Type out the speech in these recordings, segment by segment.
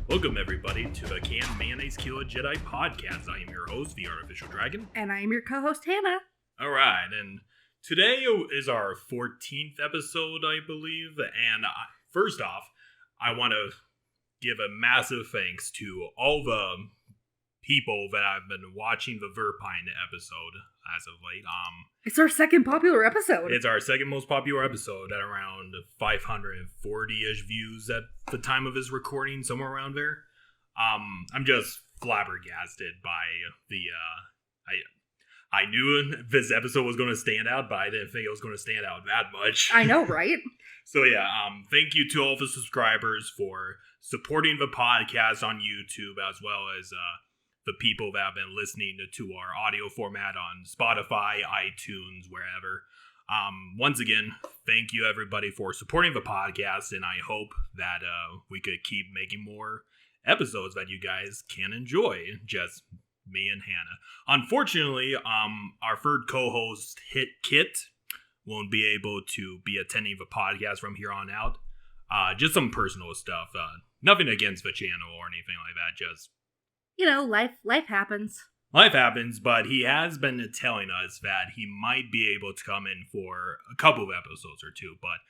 Welcome, everybody, to the Can Mayonnaise Kill a Jedi podcast. I am your host, the Artificial Dragon. And I am your co-host, Hannah. All right, and today is our 14th episode, I believe. And first off, I want to give a massive thanks to all the people that have been watching the Verpine episode as of late. It's our second popular episode. It's our second most popular episode at around 540-ish views at the time of his recording, somewhere around there. I'm just flabbergasted by the, I knew this episode was going to stand out, but I didn't think it was going to stand out that much. I know, right? So yeah, thank you to all the subscribers for supporting the podcast on YouTube, as well as, the people that have been listening to our audio format on Spotify, iTunes, wherever. Once again, thank you everybody for supporting the podcast, and I hope that we could keep making more episodes that you guys can enjoy. Just me and Hannah. Unfortunately, our third co-host, Kit, won't be able to be attending the podcast from here on out. Just some personal stuff. Nothing against the channel or anything like that, just life happens. Life happens, but he has been telling us that he might be able to come in for a couple of episodes or two, but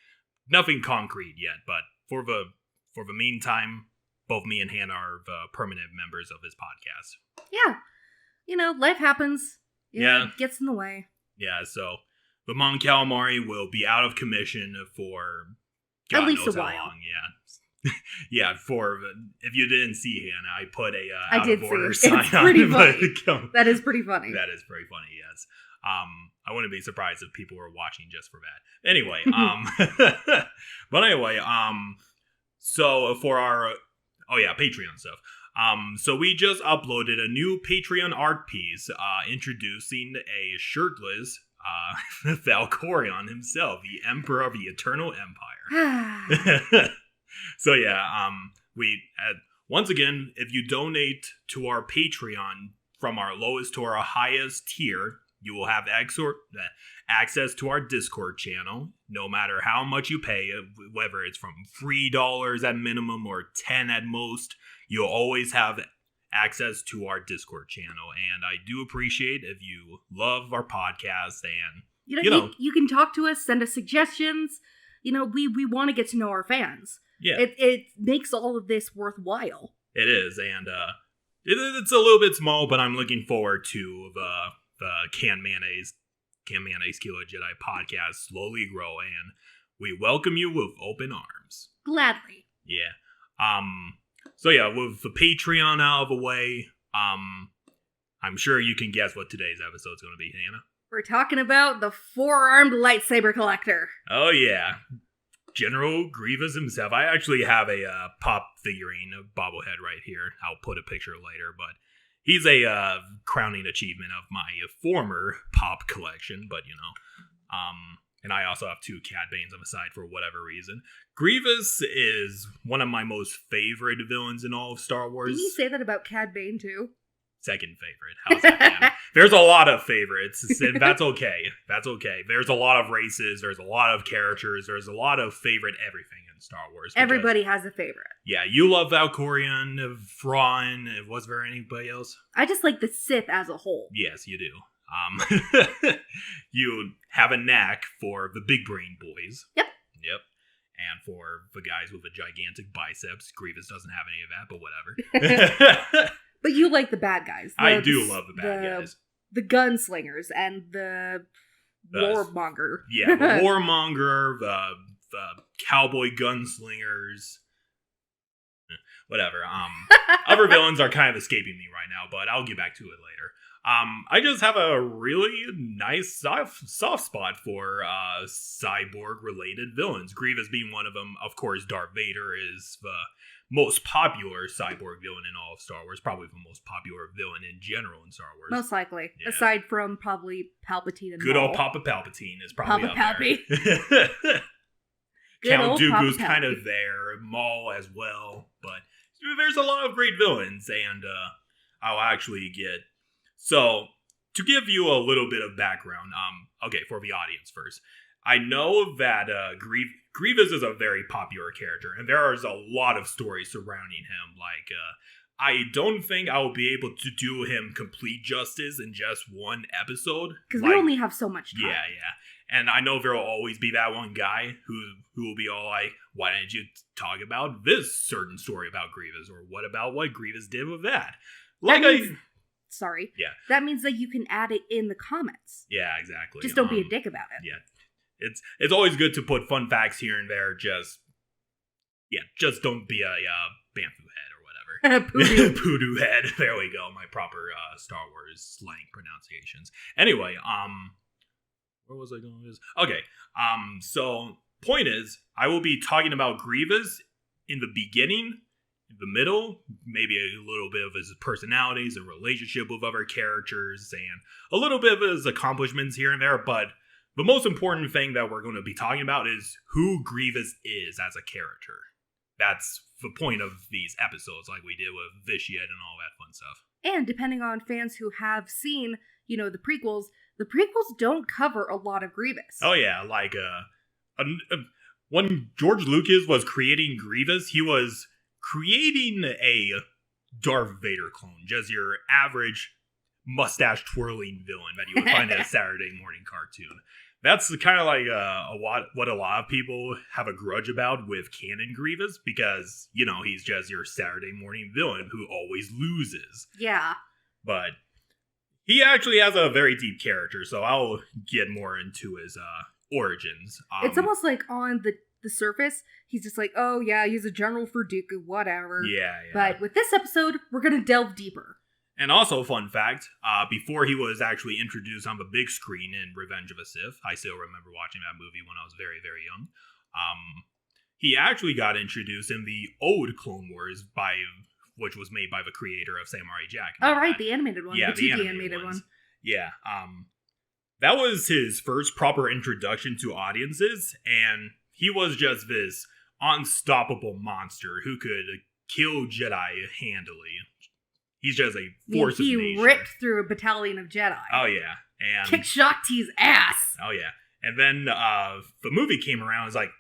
nothing concrete yet. But for the meantime, both me and Hannah are the permanent members of this podcast. Yeah. Life happens. It gets in the way. Yeah, so the Mon Calamari will be out of commission for God at least knows a how while. long. Yeah. Yeah, if you didn't see Hannah, I put a I out did of order see. sign It's on. pretty funny. That is pretty funny. That is pretty funny, yes. I wouldn't be surprised if people were watching just for that. Anyway, but anyway, so for our Patreon stuff. So we just uploaded a new Patreon art piece, introducing a shirtless Valkorion himself, the Emperor of the Eternal Empire. So yeah, once again, if you donate to our Patreon from our lowest to our highest tier, you will have access to our Discord channel, no matter how much you pay, whether it's from $3 at minimum or $10 at most, you'll always have access to our Discord channel. And I do appreciate if you love our podcast and, you can talk to us, send us suggestions. We want to get to know our fans. Yeah. It makes all of this worthwhile. It is, and it's a little bit small, but I'm looking forward to the Can Mayonnaise Kill a Jedi podcast slowly grow, and we welcome you with open arms. Gladly. Yeah. So yeah, with the Patreon out of the way, I'm sure you can guess what today's episode's going to be, Hannah. We're talking about the four-armed lightsaber collector. Oh yeah. General Grievous himself. I actually have a pop figurine, a bobblehead right here. I'll put a picture later, but he's a crowning achievement of my former pop collection, but and I also have two Cad Banes on the side for whatever reason. Grievous is one of my most favorite villains in all of Star Wars. Didn't you say that about Cad Bane too? Second favorite. How's that, man? There's a lot of favorites, and that's okay. That's okay. There's a lot of races, there's a lot of characters, there's a lot of favorite everything in Star Wars. Everybody has a favorite. Yeah, you love Valkorion, Thrawn, was there anybody else? I just like the Sith as a whole. Yes, you do. You have a knack for the big brain boys. Yep. And for the guys with the gigantic biceps, Grievous doesn't have any of that, but whatever. But you like the bad guys. I do love the bad guys. The gunslingers and the warmonger. Yeah, the warmonger, the cowboy gunslingers. Whatever. Other villains are kind of escaping me right now, but I'll get back to it later. I just have a really nice soft spot for cyborg-related villains. Grievous being one of them. Of course, Darth Vader is the most popular cyborg villain in all of Star Wars. Probably the most popular villain in general in Star Wars. Most likely. Yeah. Aside from probably Palpatine and Good Maul. old Papa Palpatine is probably Papa up there. Count Dooku's kind of there. Maul as well. But there's a lot of great villains, and I'll actually get... So, to give you a little bit of background, for the audience first, I know that Grievous is a very popular character, and there is a lot of stories surrounding him. Like, I don't think I'll be able to do him complete justice in just one episode. Because we only have so much time. Yeah. And I know there will always be that one guy who will be all like, why didn't you talk about this certain story about Grievous? Or what about what Grievous did with that? Sorry. Yeah. That means that you can add it in the comments. Yeah, exactly. Just don't be a dick about it. Yeah. It's always good to put fun facts here and there. Just don't be a bamboo head or whatever. Poodoo head. There we go. My proper Star Wars slang pronunciations. Anyway, where was I going with this? Okay. So point is, I will be talking about Grievous in the beginning, in the middle, maybe a little bit of his personalities and relationship with other characters, and a little bit of his accomplishments here and there, but the most important thing that we're going to be talking about is who Grievous is as a character. That's the point of these episodes, like we did with Vitiate and all that fun stuff. And depending on fans who have seen, the prequels don't cover a lot of Grievous. Oh yeah, like when George Lucas was creating Grievous, he was creating a Darth Vader clone, just your average mustache twirling villain that you would find in a Saturday morning cartoon. That's kind of like what a lot of people have a grudge about with canon Grievous, because, he's just your Saturday morning villain who always loses. Yeah. But he actually has a very deep character, so I'll get more into his origins. It's almost like on the surface, he's just like, oh yeah, he's a general for Dooku, whatever. Yeah. But with this episode, we're going to delve deeper. And also, fun fact, before he was actually introduced on the big screen in Revenge of the Sith, I still remember watching that movie when I was very, very young, he actually got introduced in the old Clone Wars, which was made by the creator of Samurai Jack. Oh, right, the animated one. Yeah, the 2D animated one. Yeah, that was his first proper introduction to audiences, and he was just this unstoppable monster who could kill Jedi handily. He's just a force of nature. He ripped through a battalion of Jedi. Oh, yeah. And kicked Shakti's ass. Oh, yeah. And then the movie came around. It's like,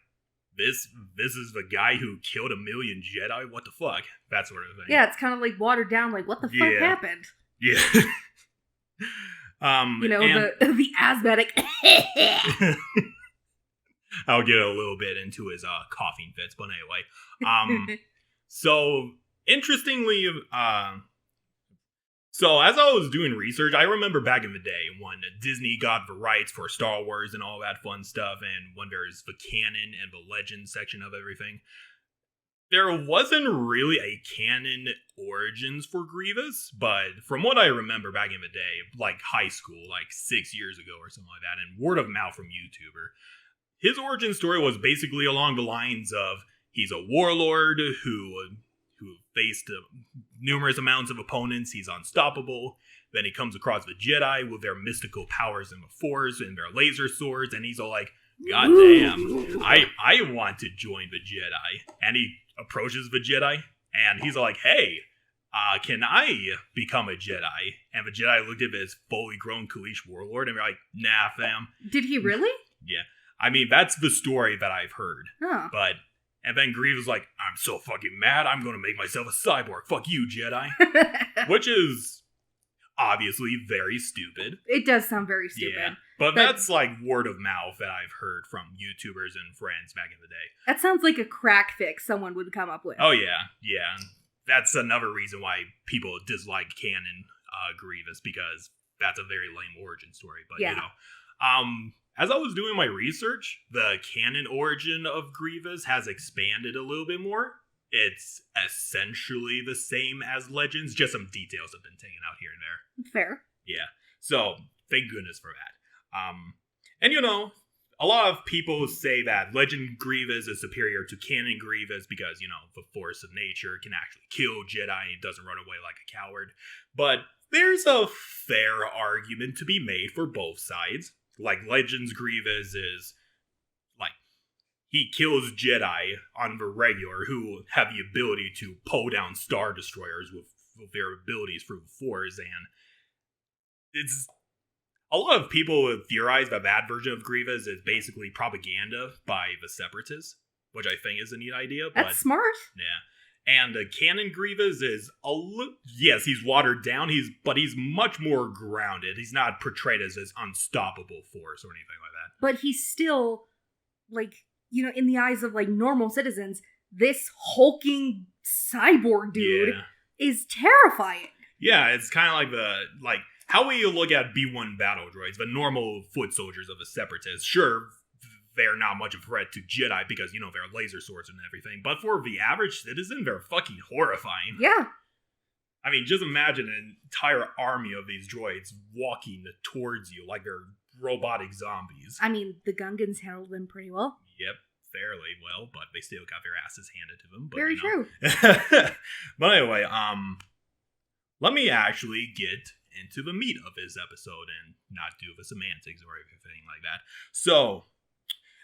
this is the guy who killed 1 million Jedi? What the fuck? That sort of thing. Yeah, it's kind of like watered down, like, what the fuck happened? Yeah. The asthmatic. I'll get a little bit into his coughing fits, but anyway. So, interestingly, so as I was doing research, I remember back in the day when Disney got the rights for Star Wars and all that fun stuff, and when there's the canon and the legend section of everything, there wasn't really a canon origins for Grievous, but from what I remember back in the day, like high school, like 6 years ago or something like that, and word of mouth from YouTuber, his origin story was basically along the lines of he's a warlord who faced numerous amounts of opponents. He's unstoppable. Then he comes across the Jedi with their mystical powers in the Force and their laser swords, and he's all like, God damn, I want to join the Jedi. And he approaches the Jedi, and he's all like, hey, can I become a Jedi? And the Jedi looked at this fully grown Kaleesh Warlord, and they're like, nah, fam. Did he really? Yeah. I mean, that's the story that I've heard. Huh. And then Grievous was like, I'm so fucking mad, I'm gonna make myself a cyborg. Fuck you, Jedi. Which is obviously very stupid. It does sound very stupid. Yeah, but that's like word of mouth that I've heard from YouTubers and friends back in the day. That sounds like a crack fix someone would come up with. Oh, yeah. That's another reason why people dislike canon Grievous, because that's a very lame origin story. But, as I was doing my research, the canon origin of Grievous has expanded a little bit more. It's essentially the same as Legends, just some details have been taken out here and there. Fair. Yeah. So, thank goodness for that. And a lot of people say that Legend Grievous is superior to canon Grievous because, the force of nature can actually kill Jedi and doesn't run away like a coward. But there's a fair argument to be made for both sides. Like, Legends Grievous is, like, he kills Jedi on the regular who have the ability to pull down Star Destroyers with their abilities through the Force, and a lot of people have theorized that version of Grievous is basically propaganda by the Separatists, which I think is a neat idea. But, That's smart. Yeah. And canon Grievous is yes, he's watered down, but he's much more grounded. He's not portrayed as this unstoppable force or anything like that. But he's still, like, you know, in the eyes of, like, normal citizens, this hulking cyborg dude is terrifying. Yeah, it's kind of like how we look at B1 battle droids, the normal foot soldiers of the Separatists. Sure, they're not much of a threat to Jedi because, you know, they're laser swords and everything. But for the average citizen, they're fucking horrifying. Yeah. I mean, just imagine an entire army of these droids walking towards you like they're robotic zombies. I mean, the Gungans handled them pretty well. Yep, fairly well, but they still got their asses handed to them. But, Very true. But anyway, let me actually get into the meat of this episode and not do the semantics or anything like that. So,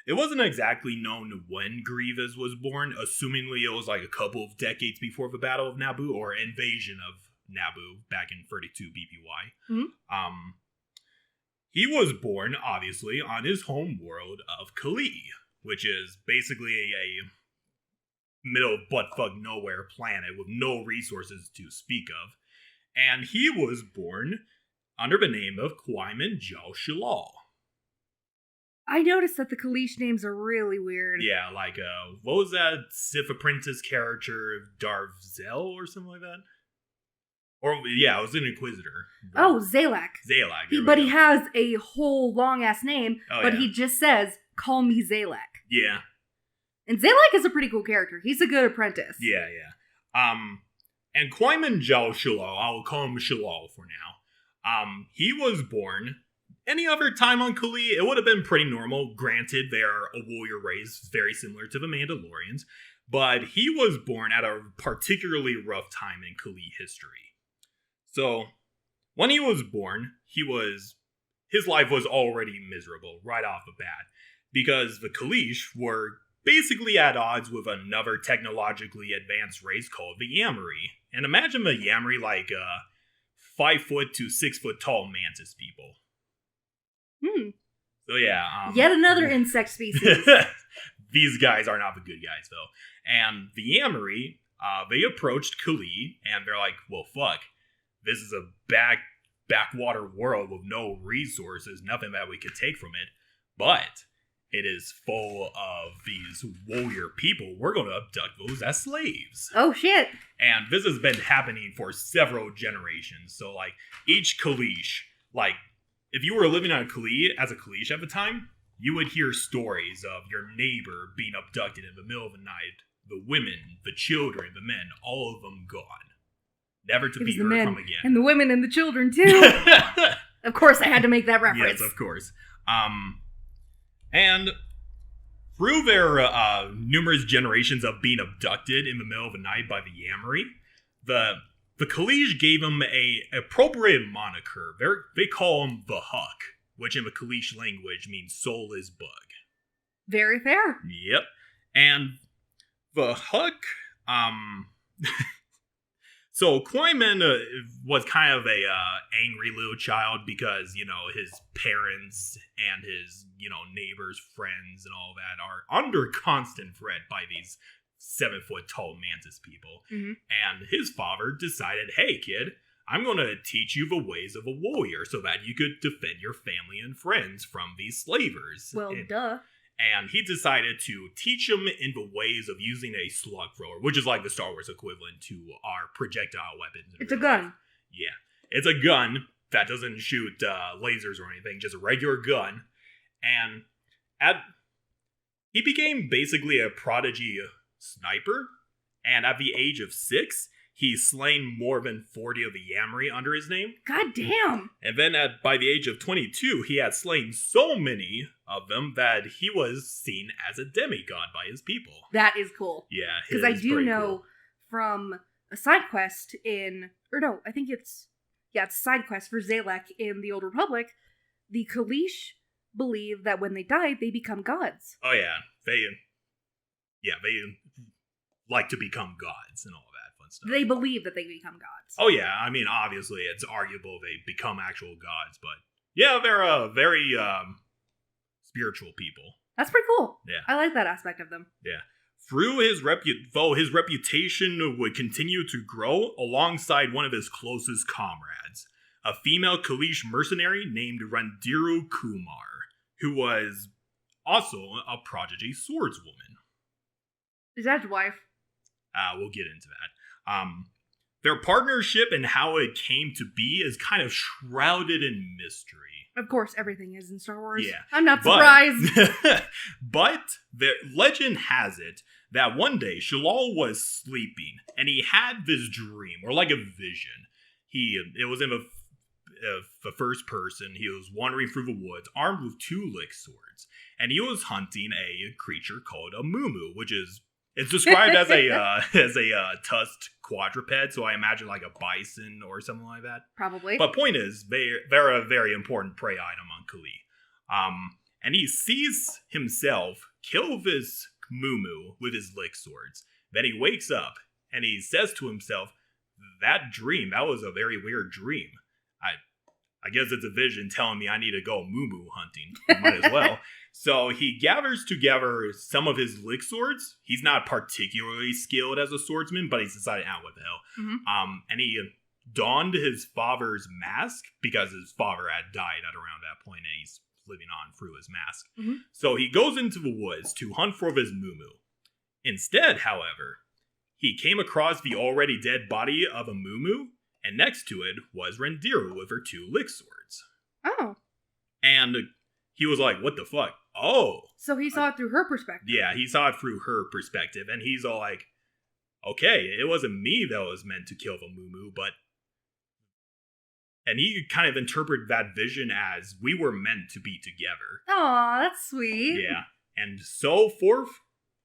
it wasn't exactly known when Grievous was born, assumingly it was like a couple of decades before the Battle of Naboo or invasion of Naboo back in 32 BPY. Mm-hmm. He was born, obviously, on his home world of Kaleesh, which is basically a middle buttfuck nowhere planet with no resources to speak of. And he was born under the name of Qui-Min Jal-Shalal. I noticed that the Kaleesh names are really weird. Yeah, like, what was that Sith Apprentice character, Darvzel or something like that? Or, yeah, it was an Inquisitor. Oh, Zalak. Zalak. He has a whole long-ass name, but he just says, call me Zalak. Yeah. And Zalak is a pretty cool character. He's a good apprentice. Yeah. And Qui-Min Jal-Shalal, I'll call him Shalal for now. He was born any other time on Kaleesh, it would have been pretty normal. Granted, they are a warrior race, very similar to the Mandalorians. But he was born at a particularly rough time in Kaleesh history. So, when he was born, his life was already miserable right off the bat. Because the Kaleesh were basically at odds with another technologically advanced race called the Yamari. And imagine the Yamari like 5 foot to 6 foot tall mantis people. So yeah. Yet another insect species. These guys are not the good guys, though. And the Yamari, they approached Kaleesh, and they're like, well, fuck. This is a backwater world with no resources, nothing that we could take from it. But it is full of these warrior people. We're going to abduct those as slaves. Oh, shit. And this has been happening for several generations. So, like, each Kaleesh, like, if you were living on Kaleesh as a Kaleesh at the time, you would hear stories of your neighbor being abducted in the middle of the night. The women, the children, the men, all of them gone. Never to be heard from again. And the women and the children, too. Of course, I had to make that reference. Yes, of course. And through their numerous generations of being abducted in the middle of the night by the Yamari, the Kaleesh gave him a appropriate moniker. They call him the Huck, which in the Kaleesh language means soulless bug. Very fair. Yep. And the Huck, so Qui-Min was kind of a angry little child because, you know, his parents and his, you know, neighbors, friends, and all that are under constant threat by these 7 foot tall mantis people. Mm-hmm. And his father decided, hey kid, I'm going to teach you the ways of a warrior so that you could defend your family and friends from these slavers. Well, duh. And he decided to teach him in the ways of using a slug thrower, which is like the Star Wars equivalent to our projectile weapons. It's a gun. Yeah. It's a gun that doesn't shoot lasers or anything, just a regular gun. And he became basically a prodigy sniper, and at the age of 6, he's slain more than 40 of the Yamari under his name. God damn! And then by the age of 22, he had slain so many of them that he was seen as a demigod by his people. That is cool. Yeah, because I do know from a side quest it's a side quest for Zalak in the Old Republic, the Kaleesh believe that when they die, they become gods. Oh yeah, they like to become gods and all that fun stuff. They believe that they become gods. Oh yeah, I mean, obviously it's arguable they become actual gods, but Yeah, they're very spiritual people. That's pretty cool. Yeah. I like that aspect of them. Yeah. Through though his reputation would continue to grow alongside one of his closest comrades, a female Kaleesh mercenary named Randiru Kumar, who was also a prodigy swordswoman. Is that his wife? We'll get into that. Their partnership and how it came to be is kind of shrouded in mystery. Of course, everything is in Star Wars. Yeah. I'm not surprised. But the legend has it that one day Shalal was sleeping and he had this dream, or like a vision. It was in the first person. He was wandering through the woods armed with 2 lick swords, and he was hunting a creature called a mumu, which is it's described as a tusked quadruped, so I imagine like a bison or something like that. Probably. But point is, they're a very important prey item on Kaleesh. And he sees himself kill this mumu with his lick swords. Then he wakes up and he says to himself, that was a very weird dream. I guess it's a vision telling me I need to go mumu hunting. Might as well. So he gathers together some of his lick swords. He's not particularly skilled as a swordsman, but he's decided, what the hell. Mm-hmm. And he donned his father's mask because his father had died at around that point, and he's living on through his mask. Mm-hmm. So he goes into the woods to hunt for his mumu. Instead, however, he came across the already dead body of a mumu, and next to it was Randiru with her 2 lick swords. Oh. And he was like, what the fuck? Oh. So he saw it through her perspective. Yeah, he saw it through her perspective, and he's all like, okay, it wasn't me that was meant to kill the mumu, but... And he kind of interpreted that vision as we were meant to be together. Aw, that's sweet. Yeah. And so forth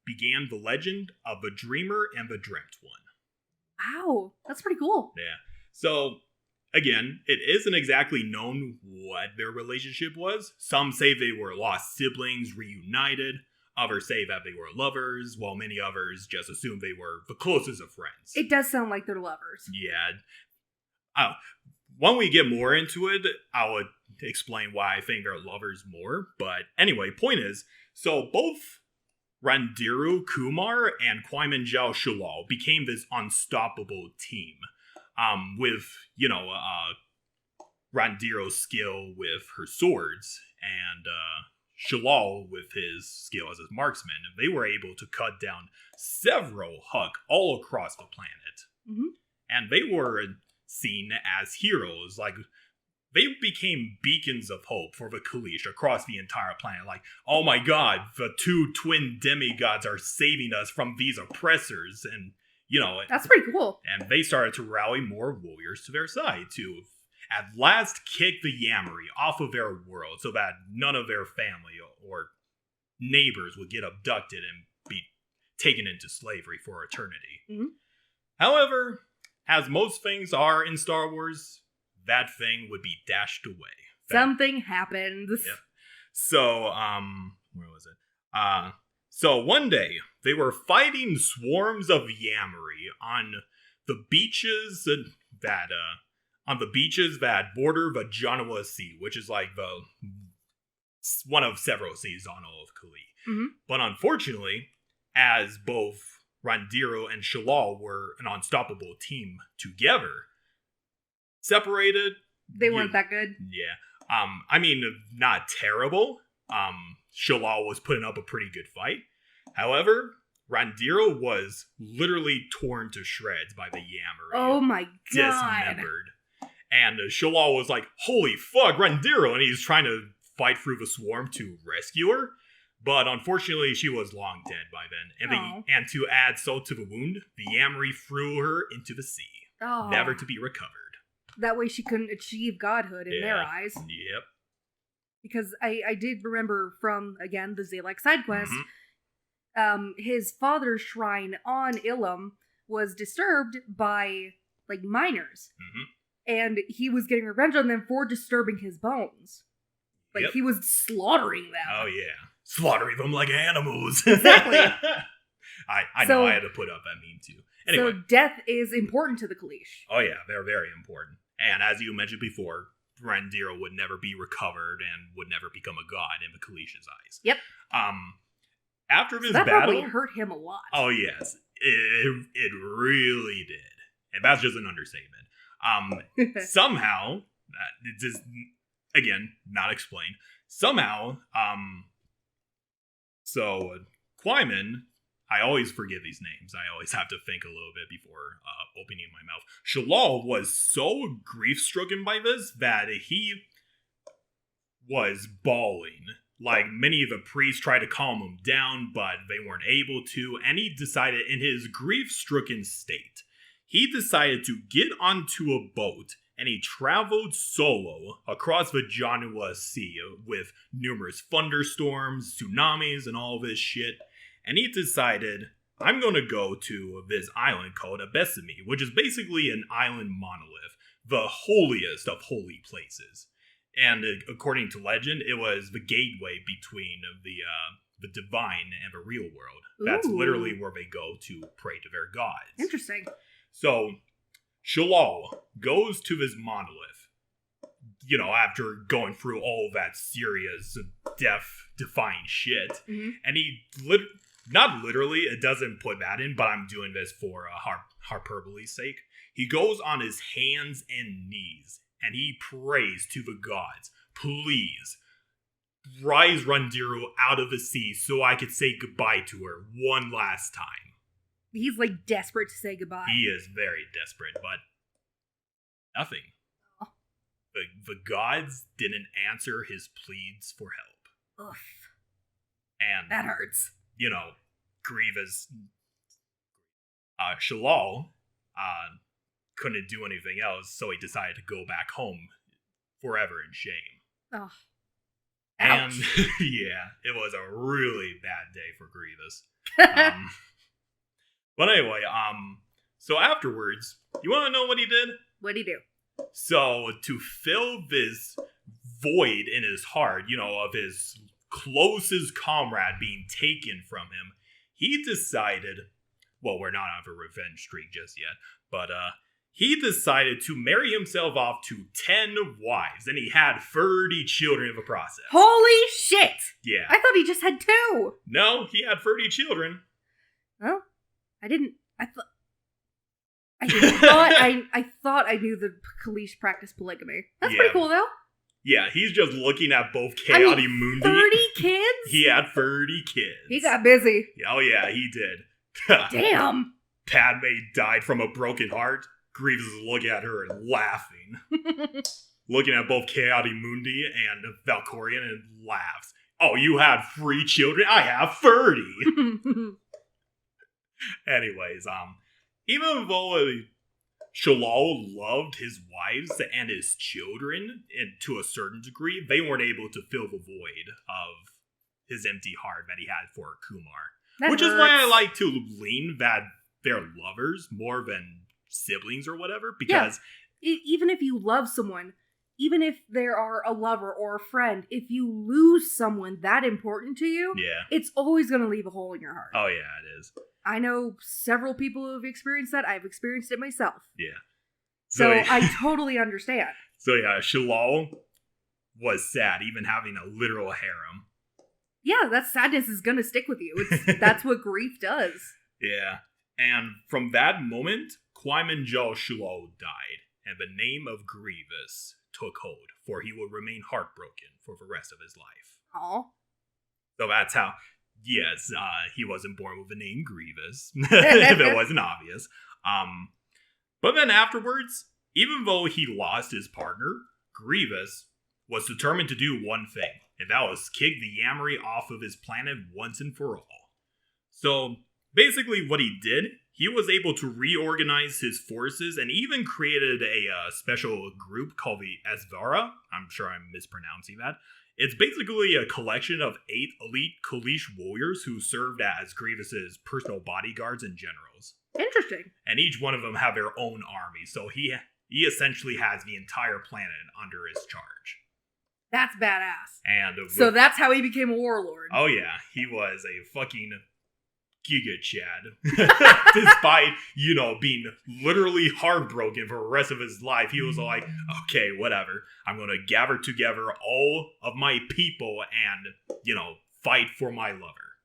began the legend of the dreamer and the dreamt one. Wow, that's pretty cool. Yeah. So, again, it isn't exactly known what their relationship was. Some say they were lost siblings reunited. Others say that they were lovers, while many others just assume they were the closest of friends. It does sound like they're lovers. Yeah. When we get more into it, I would explain why I think they're lovers more. But anyway, point is, so both Randiru Kumar and Kwaimanjao Shalal became this unstoppable team. With, Randiru's skill with her swords, and Shalal with his skill as a marksman. And they were able to cut down several Huk all across the planet. Mm-hmm. And they were seen as heroes. Like, they became beacons of hope for the Kaleesh across the entire planet. Like, oh my god, the 2 twin demigods are saving us from these oppressors. And that's pretty cool. And they started to rally more warriors to their side to at last kick the Yamari off of their world so that none of their family or neighbors would get abducted and be taken into slavery for eternity. Mm-hmm. However, as most things are in Star Wars, that thing would be dashed away. Something happens. Yep. So, where was it? So one day, they were fighting swarms of Yamari on the beaches that border the Genoa Sea, which is like one of several seas on all of Kaleesh. Mm-hmm. But unfortunately, as both Randiru and Shalal were an unstoppable team together, separated, they weren't that good. Yeah. I mean, not terrible. Shalal was putting up a pretty good fight. However, Randiru was literally torn to shreds by the Yamari. Oh my god. Dismembered. And Shalal was like, holy fuck, Randiru! And he's trying to fight through the swarm to rescue her. But unfortunately, she was long dead by then. And to add salt to the wound, the Yamari threw her into the sea. Never to be recovered. That way she couldn't achieve godhood in their eyes. Yep. Because I did remember from, again, the Zalek side quest, his father's shrine on Ilum was disturbed by, like, miners. Mm-hmm. And he was getting revenge on them for disturbing his bones. Like, he was slaughtering them. Oh, yeah. Slaughtering them like animals. Exactly. I know I had to put up that meme, too. Anyway. So death is important to the Kaleesh. Oh, yeah. They're very important. And as you mentioned before, Randiro would never be recovered and would never become a god in the Kaleesh's eyes. Yep. After this that battle, probably hurt him a lot. Oh yes, it really did, and that's just an understatement. Somehow, it just again not explained. Somehow, so Quaiman, I always forget these names. I always have to think a little bit before opening my mouth. Shalal was so grief-stricken by this that he was bawling. Like, many of the priests tried to calm him down, but they weren't able to, and he decided, in his grief-stricken state, he decided to get onto a boat, and he traveled solo across the Janua Sea with numerous thunderstorms, tsunamis, and all this shit. And he decided, I'm going to go to this island called Abesimi, which is basically an island monolith, the holiest of holy places. And according to legend, it was the gateway between the divine and the real world. That's literally where they go to pray to their gods. Interesting. So, Shalal goes to this monolith, you know, after going through all that serious, death-defying shit. Mm-hmm. And he, not literally, it doesn't put that in, but I'm doing this for hyperbole's sake. He goes on his hands and knees, and he prays to the gods, please, rise Randiro out of the sea so I could say goodbye to her one last time. He's like desperate to say goodbye. He is very desperate, but nothing. Oh. The gods didn't answer his pleas for help. Ugh. And that hurts. You know, Grievous, Shalal, couldn't do anything else, so he decided to go back home forever in shame. Oh. And yeah, it was a really bad day for Grievous. But anyway, so afterwards, you want to know what he did? What'd he do? So to fill this void in his heart, you know, of his closest comrade being taken from him, he decided, well, we're not on a revenge streak just yet, but he decided to marry himself off to 10 wives, and he had 30 children in the process. Holy shit! Yeah. I thought he just had 2. No, he had 30 children. Well, I thought I knew the Kaleesh practiced polygamy. That's pretty cool, though. Yeah, he's just looking at both Chaotic Mundi. 30 kids? He had 30 kids. He got busy. Oh yeah, he did. Damn. Padme died from a broken heart. Grievous is looking at her and laughing. Looking at both Chaotic Mundi and Valkorion and laughs. Oh, you had 3 children? I have 30! Anyways, even though Shalal loved his wives and his children, and to a certain degree, they weren't able to fill the void of his empty heart that he had for Kumar. Which is why I like to lean that they're lovers more than siblings or whatever, because... Yeah. Even if you love someone, even if there are a lover or a friend, if you lose someone that important to you, it's always going to leave a hole in your heart. Oh yeah, it is. I know several people who have experienced that. I've experienced it myself. Yeah. So I totally understand. So yeah, Shalal was sad, even having a literal harem. Yeah, that sadness is gonna stick with you. That's what grief does. Yeah. And from that moment, Quaiman Jal Shalal died, and the name of Grievous took hold, for he would remain heartbroken for the rest of his life. Aw. So that's how... Yes, he wasn't born with the name Grievous, if it wasn't obvious. But then afterwards, even though he lost his partner, Grievous was determined to do one thing, and that was kick the Yamari off of his planet once and for all. So, basically what he did, he was able to reorganize his forces and even created a special group called the Asvara. I'm sure I'm mispronouncing that. It's basically a collection of 8 elite Kaleesh warriors who served as Grievous's personal bodyguards and generals. Interesting. And each one of them have their own army, so he essentially has the entire planet under his charge. That's badass. And so that's how he became a warlord. Oh yeah, he was a fucking Giga Chad. Despite, being literally heartbroken for the rest of his life, he was like, okay, whatever. I'm going to gather together all of my people and, fight for my lover.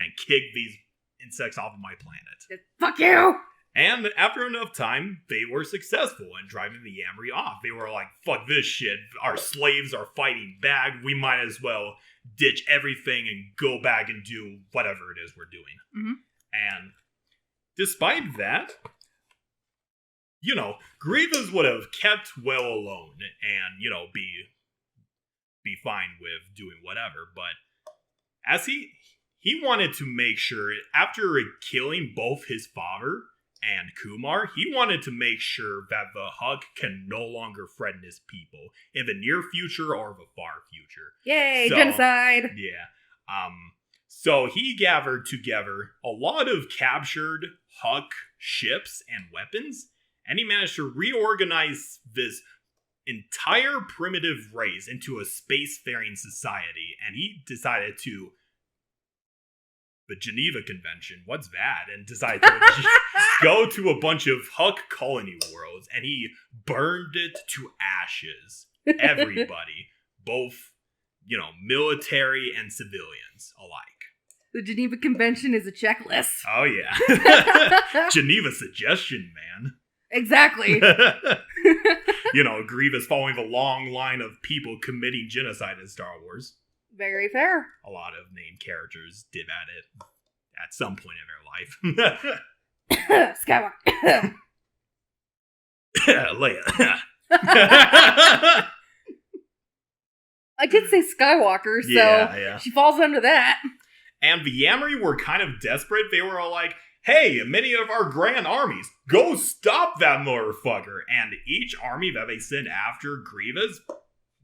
And kick these insects off of my planet. Fuck you! And after enough time, they were successful in driving the Yamri off. They were like, fuck this shit. Our slaves are fighting back. We might as well ditch everything and go back and do whatever it is we're doing. Mm-hmm. And despite that, Grievous would have kept well alone and, be fine with doing whatever. But as he wanted to make sure, after killing both his father and Kumar, he wanted to make sure that the Huck can no longer threaten his people in the near future or the far future. Yay, genocide! Yeah. So he gathered together a lot of captured Huck ships and weapons, and he managed to reorganize this entire primitive race into a spacefaring society, and he decided to the Geneva Convention, what's that? And decided to go to a bunch of Huck colony worlds, and he burned it to ashes. Everybody, both, military and civilians alike. The Geneva Convention is a checklist. Oh, yeah. Geneva suggestion, man. Exactly. Grievous following the long line of people committing genocide in Star Wars. Very fair. A lot of named characters did at some point in their life. Skywalker. Leia. I did say Skywalker, so yeah. she falls under that. And the Yamri were kind of desperate. They were all like, hey, many of our grand armies, go stop that motherfucker. And each army that they sent after Grievous,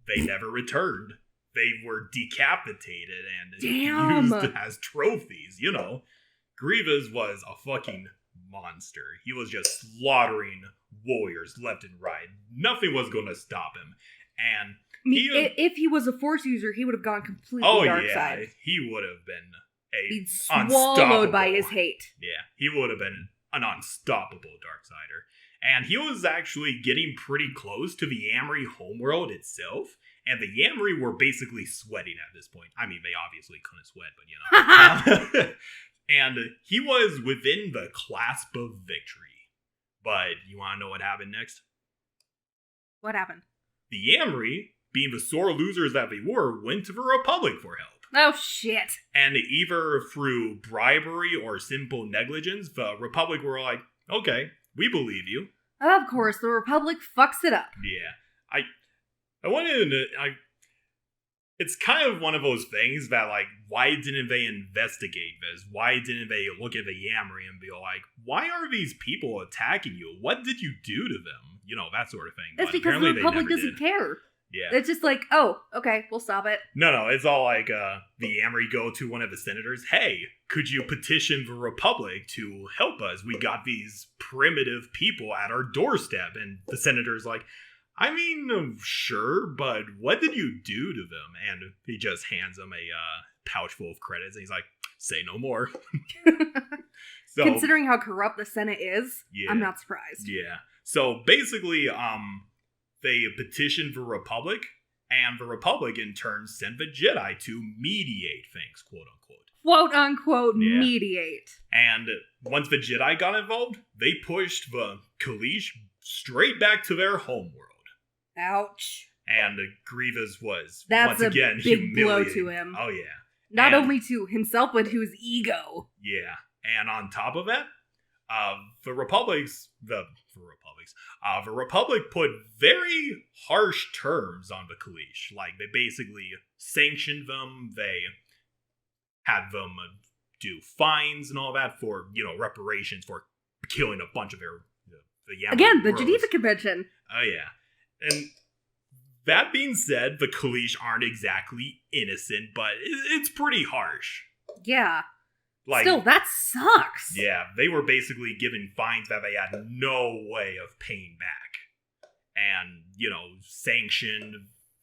they never returned. They were decapitated and used as trophies, Grievous was a fucking monster. He was just slaughtering warriors left and right. Nothing was going to stop him. And if he was a Force user, he would have gone completely dark side. He would have been He'd swallowed by his hate. Yeah, he would have been an unstoppable Darksider. And he was actually getting pretty close to the Yamri homeworld itself. And the Yamri were basically sweating at this point. I mean, they obviously couldn't sweat, but and he was within the clasp of victory. But you want to know what happened next? What happened? The Yamri, being the sore losers that they were, went to the Republic for help. Oh, shit. And either through bribery or simple negligence, the Republic were like, okay, we believe you. Of course, the Republic fucks it up. Yeah. It's kind of one of those things that, like, why didn't they investigate this? Why didn't they look at the Yamri and be like, why are these people attacking you? What did you do to them? That sort of thing. That's because the Republic doesn't care. Yeah. It's just like, oh, okay, we'll stop it. No, it's all like, the Yamri go to one of the senators, hey, could you petition the Republic to help us? We got these primitive people at our doorstep. And the senator's like, I mean, sure, but what did you do to them? And he just hands them a pouch full of credits, and he's like, say no more. So, considering how corrupt the Senate is, yeah, I'm not surprised. Yeah. So basically, they petitioned the Republic, and the Republic in turn sent the Jedi to mediate things, quote unquote. Quote unquote, yeah. Mediate. And once the Jedi got involved, they pushed the Kaleesh straight back to their homeworld. Ouch. And Grievous was, once again, big blow to him. Oh, yeah. Not only to himself, but to his ego. Yeah. And on top of that, the Republic put very harsh terms on the Kaleesh. Like, they basically sanctioned them. They had them do fines and all that for, reparations for killing a bunch of the Yamri Again, the bros. Geneva Convention. Oh, yeah. And that being said, the Kaleesh aren't exactly innocent, but it's pretty harsh. Yeah. Like, still, that sucks. Yeah, they were basically given fines that they had no way of paying back. And, sanctioned,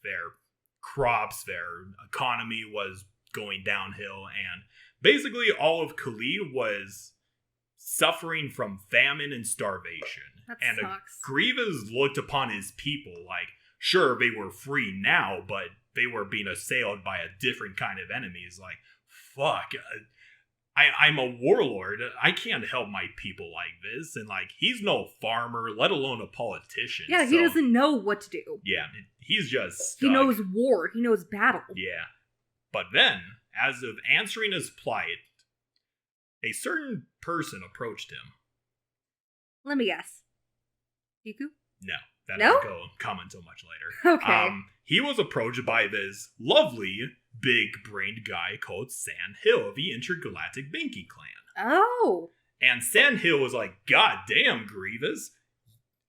their crops, their economy was going downhill, and basically all of Kaleesh was suffering from famine and starvation. That and sucks. Grievous looked upon his people like, sure, they were free now, but they were being assailed by a different kind of enemy. It's like, fuck, I'm a warlord. I can't help my people like this. And like, he's no farmer, let alone a politician. Yeah, he doesn't know what to do. Yeah, he's just stuck. He knows war. He knows battle. Yeah. But then, as of answering his plight, a certain person approached him. Let me guess. Dooku? No, that No? will come until much later. Okay. He was approached by this lovely, big-brained guy called Sand Hill of the Intergalactic Banking Clan. Oh. And Sand Hill was like, God damn, Grievous.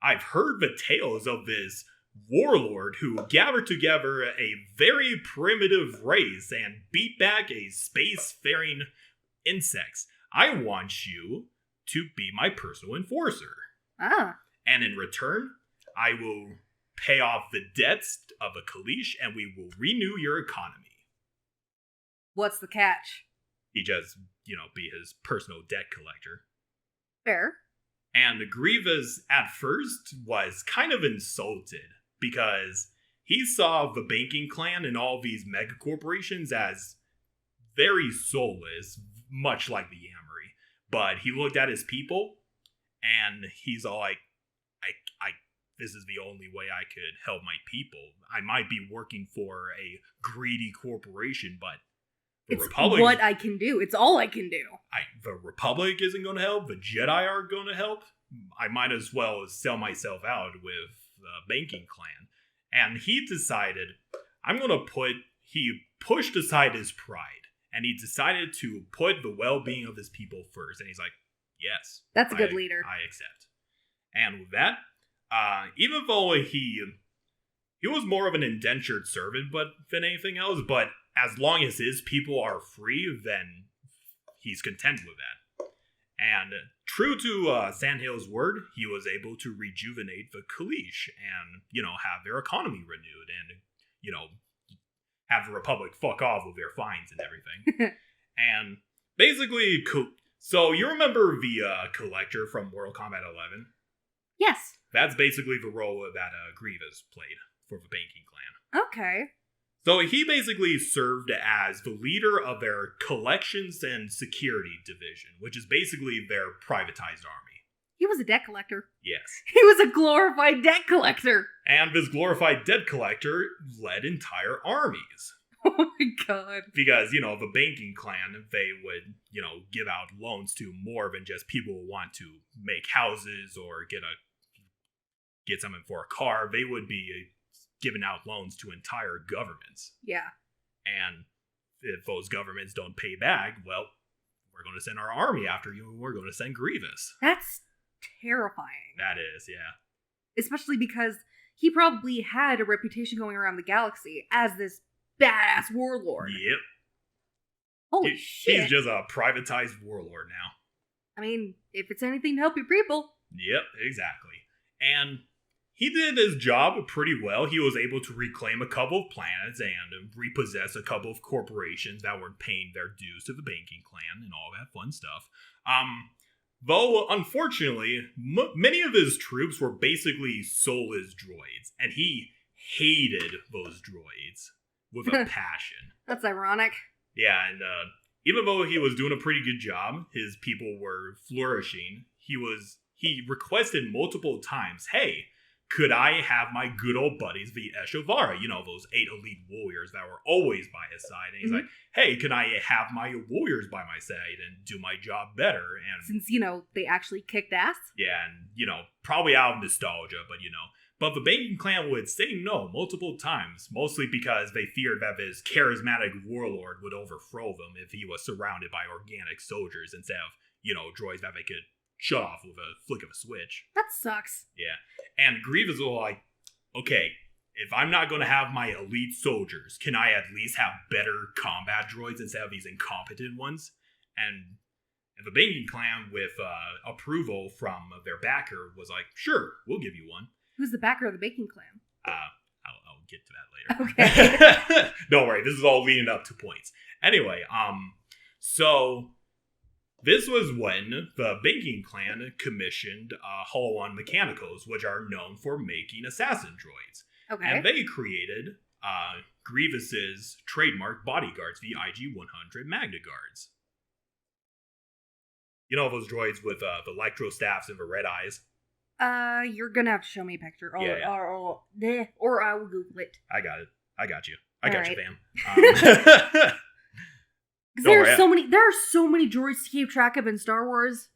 I've heard the tales of this warlord who gathered together a very primitive race and beat back a space-faring insects. I want you to be my personal enforcer. Ah. And in return, I will pay off the debts of a Kaleesh and we will renew your economy. What's the catch? He just, be his personal debt collector. Fair. And Grievous at first was kind of insulted because he saw the banking clan and all these mega corporations as very soulless, much like the Yammeri. But he looked at his people and he's all like, this is the only way I could help my people. I might be working for a greedy corporation, but the It's Republic, what I can do. It's all I can do. the Republic isn't going to help. The Jedi aren't going to help. I might as well sell myself out with the banking clan. And he decided, he pushed aside his pride. And he decided to put the well-being of his people first. And he's like, yes. That's a good leader. I accept. And with that, even though he was more of an indentured servant than anything else, but as long as his people are free, then he's content with that. And true to Sandhill's word, he was able to rejuvenate the Kaleesh and, have their economy renewed and, have the Republic fuck off with their fines and everything. And basically, so you remember the Collector from Mortal Kombat 11? Yes. That's basically the role that Grievous played for the banking clan. Okay. So he basically served as the leader of their collections and security division, which is basically their privatized army. He was a debt collector. Yes. He was a glorified debt collector. And this glorified debt collector led entire armies. Oh my god. Because, the banking clan, they would, give out loans to more than just people who want to make houses or get something for a car. They would be giving out loans to entire governments. Yeah. And if those governments don't pay back, well, we're going to send our army after you, and we're going to send Grievous. That's terrifying. That is, yeah. Especially because he probably had a reputation going around the galaxy as this badass warlord. Yep. Holy shit. He's just a privatized warlord now. I mean, if it's anything to help your people. Yep, exactly. And he did his job pretty well. He was able to reclaim a couple of planets and repossess a couple of corporations that weren't paying their dues to the banking clan and all that fun stuff. Though, unfortunately, many of his troops were basically soulless droids, and he hated those droids with a passion. That's ironic. Yeah, and even though he was doing a pretty good job, his people were flourishing. He requested multiple times, hey, could I have my good old buddies, the Eshovara, those 8 elite warriors that were always by his side. And he's like, hey, can I have my warriors by my side and do my job better? And since, they actually kicked ass? Yeah, and, probably out of nostalgia, but the banking clan would say no multiple times, mostly because they feared that this charismatic warlord would overthrow them if he was surrounded by organic soldiers instead of, droids that they could shut off with a flick of a switch. That sucks. Yeah. And Grievous was like, okay, if I'm not going to have my elite soldiers, can I at least have better combat droids instead of these incompetent ones? And the banking clan, with approval from their backer, was like, sure, we'll give you one. Who's the backer of the banking clan? I'll get to that later. Okay. Don't worry, this is all leading up to points. Anyway, so this was when the banking clan commissioned Hollow One Mechanicals, which are known for making assassin droids. Okay. And they created Grievous's trademark bodyguards, the IG-100 Magna Guards. You know those droids with the electro staffs and the red eyes? You're gonna have to show me a picture. Yeah. Or I will Google it. I got it. I got you. I got you, fam. There are so many droids to keep track of in Star Wars.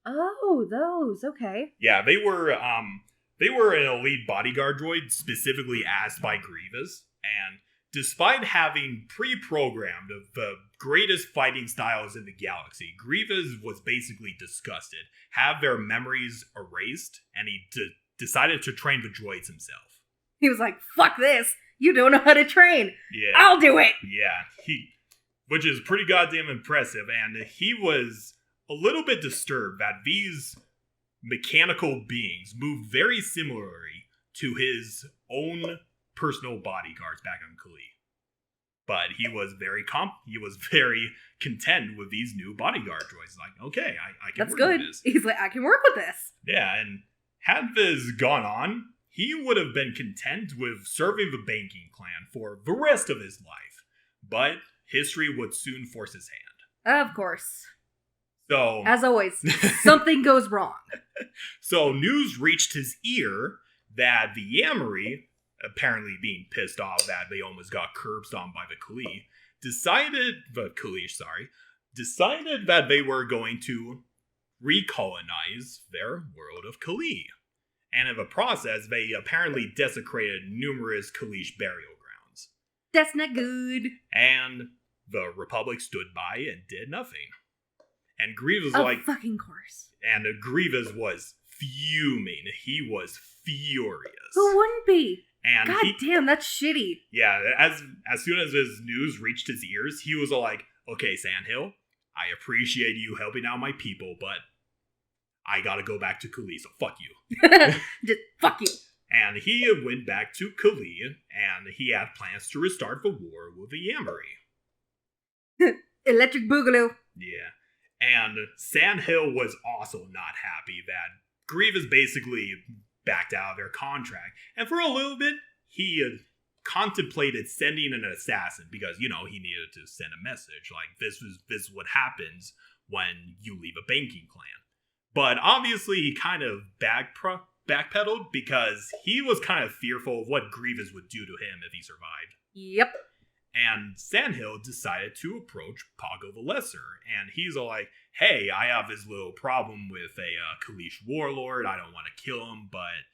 Oh, those. Okay. Yeah, they were an elite bodyguard droid specifically asked by Grievous, and despite having pre-programmed the greatest fighting styles in the galaxy, Grievous was basically disgusted, have their memories erased, and he decided to train the droids himself. He was like, fuck this! You don't know how to train! Yeah. I'll do it! Yeah, which is pretty goddamn impressive, and he was a little bit disturbed that these mechanical beings move very similarly to his own personal bodyguards back on Kaleesh. But he was very content with these new bodyguard droids. Like, okay, I can work with this. He's like, I can work with this. Yeah, and had this gone on, he would have been content with serving the banking clan for the rest of his life. But history would soon force his hand. Of course. So, as always, something goes wrong. So news reached his ear that the Yamari, apparently being pissed off that they almost got curb stomped by the Kaleesh, decided that they were going to recolonize their world of Kaleesh. And in the process, they apparently desecrated numerous Kaleesh burial grounds. That's not good. And the Republic stood by and did nothing. And Grievous fucking course. And Grievous was fuming. He was furious. Who wouldn't be? And God damn, that's shitty. Yeah, as soon as his news reached his ears, he was like, okay, Sandhill, I appreciate you helping out my people, but I gotta go back to Kaleesh, so fuck you. Just fuck you. And he went back to Kaleesh, and he had plans to restart the war with the Yamari. Electric Boogaloo. Yeah. And Sandhill was also not happy that Grievous basically backed out of their contract. And for a little bit, he had contemplated sending an assassin because, he needed to send a message. Like, this is what happens when you leave a banking clan. But obviously, he kind of backpedaled because he was kind of fearful of what Grievous would do to him if he survived. Yep. And Sandhill decided to approach Pago the Lesser. And he's all like, hey, I have this little problem with a Kaleesh Warlord. I don't want to kill him, but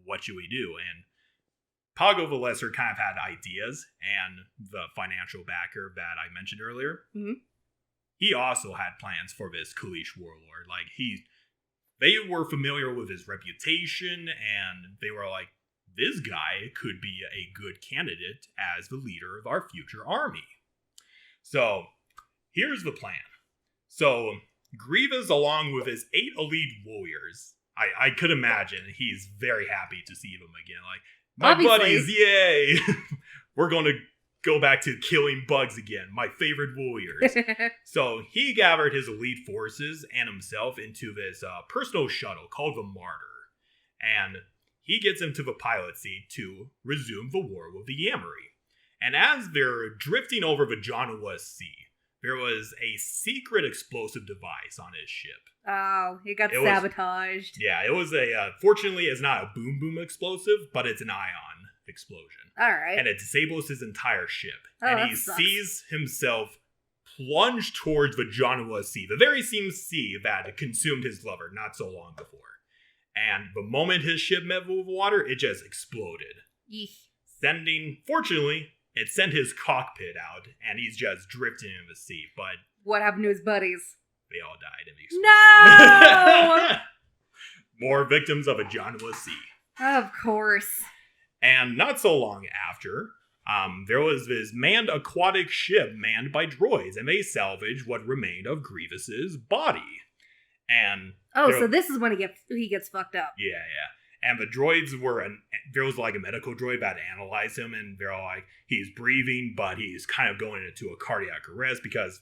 what should we do? And Pago the Lesser kind of had ideas. And the financial backer that I mentioned earlier, he also had plans for this Kaleesh Warlord. Like, they were familiar with his reputation, and they were like, this guy could be a good candidate as the leader of our future army. So, here's the plan. So, Grievous, along with his 8 elite warriors, I could imagine he's very happy to see them again. Like, my buddies, yay! We're going to go back to killing bugs again, my favorite warriors. So, he gathered his elite forces and himself into this personal shuttle called the Martyr. And he gets into the pilot seat to resume the war with the Yamari. And as they're drifting over the Jawa Sea, there was a secret explosive device on his ship. Oh, it got sabotaged. It was fortunately, it's not a boom explosive, but it's an ion explosion. All right. And it disables his entire ship. Oh, and he sees himself plunge towards the Jawa Sea, the very same sea that consumed his lover not so long before. And the moment his ship met with water, it just exploded. Eesh. Fortunately, it sent his cockpit out, and he's just drifting in the sea. But what happened to his buddies? They all died in the explosion. No! More victims of a Jawa Sea. Of course. And not so long after, there was this manned aquatic ship manned by droids, and they salvaged what remained of Grievous's body. And so this is when he gets fucked up. Yeah. And the droids there was like a medical droid that analyzed him, and they're all like, he's breathing, but he's kind of going into a cardiac arrest because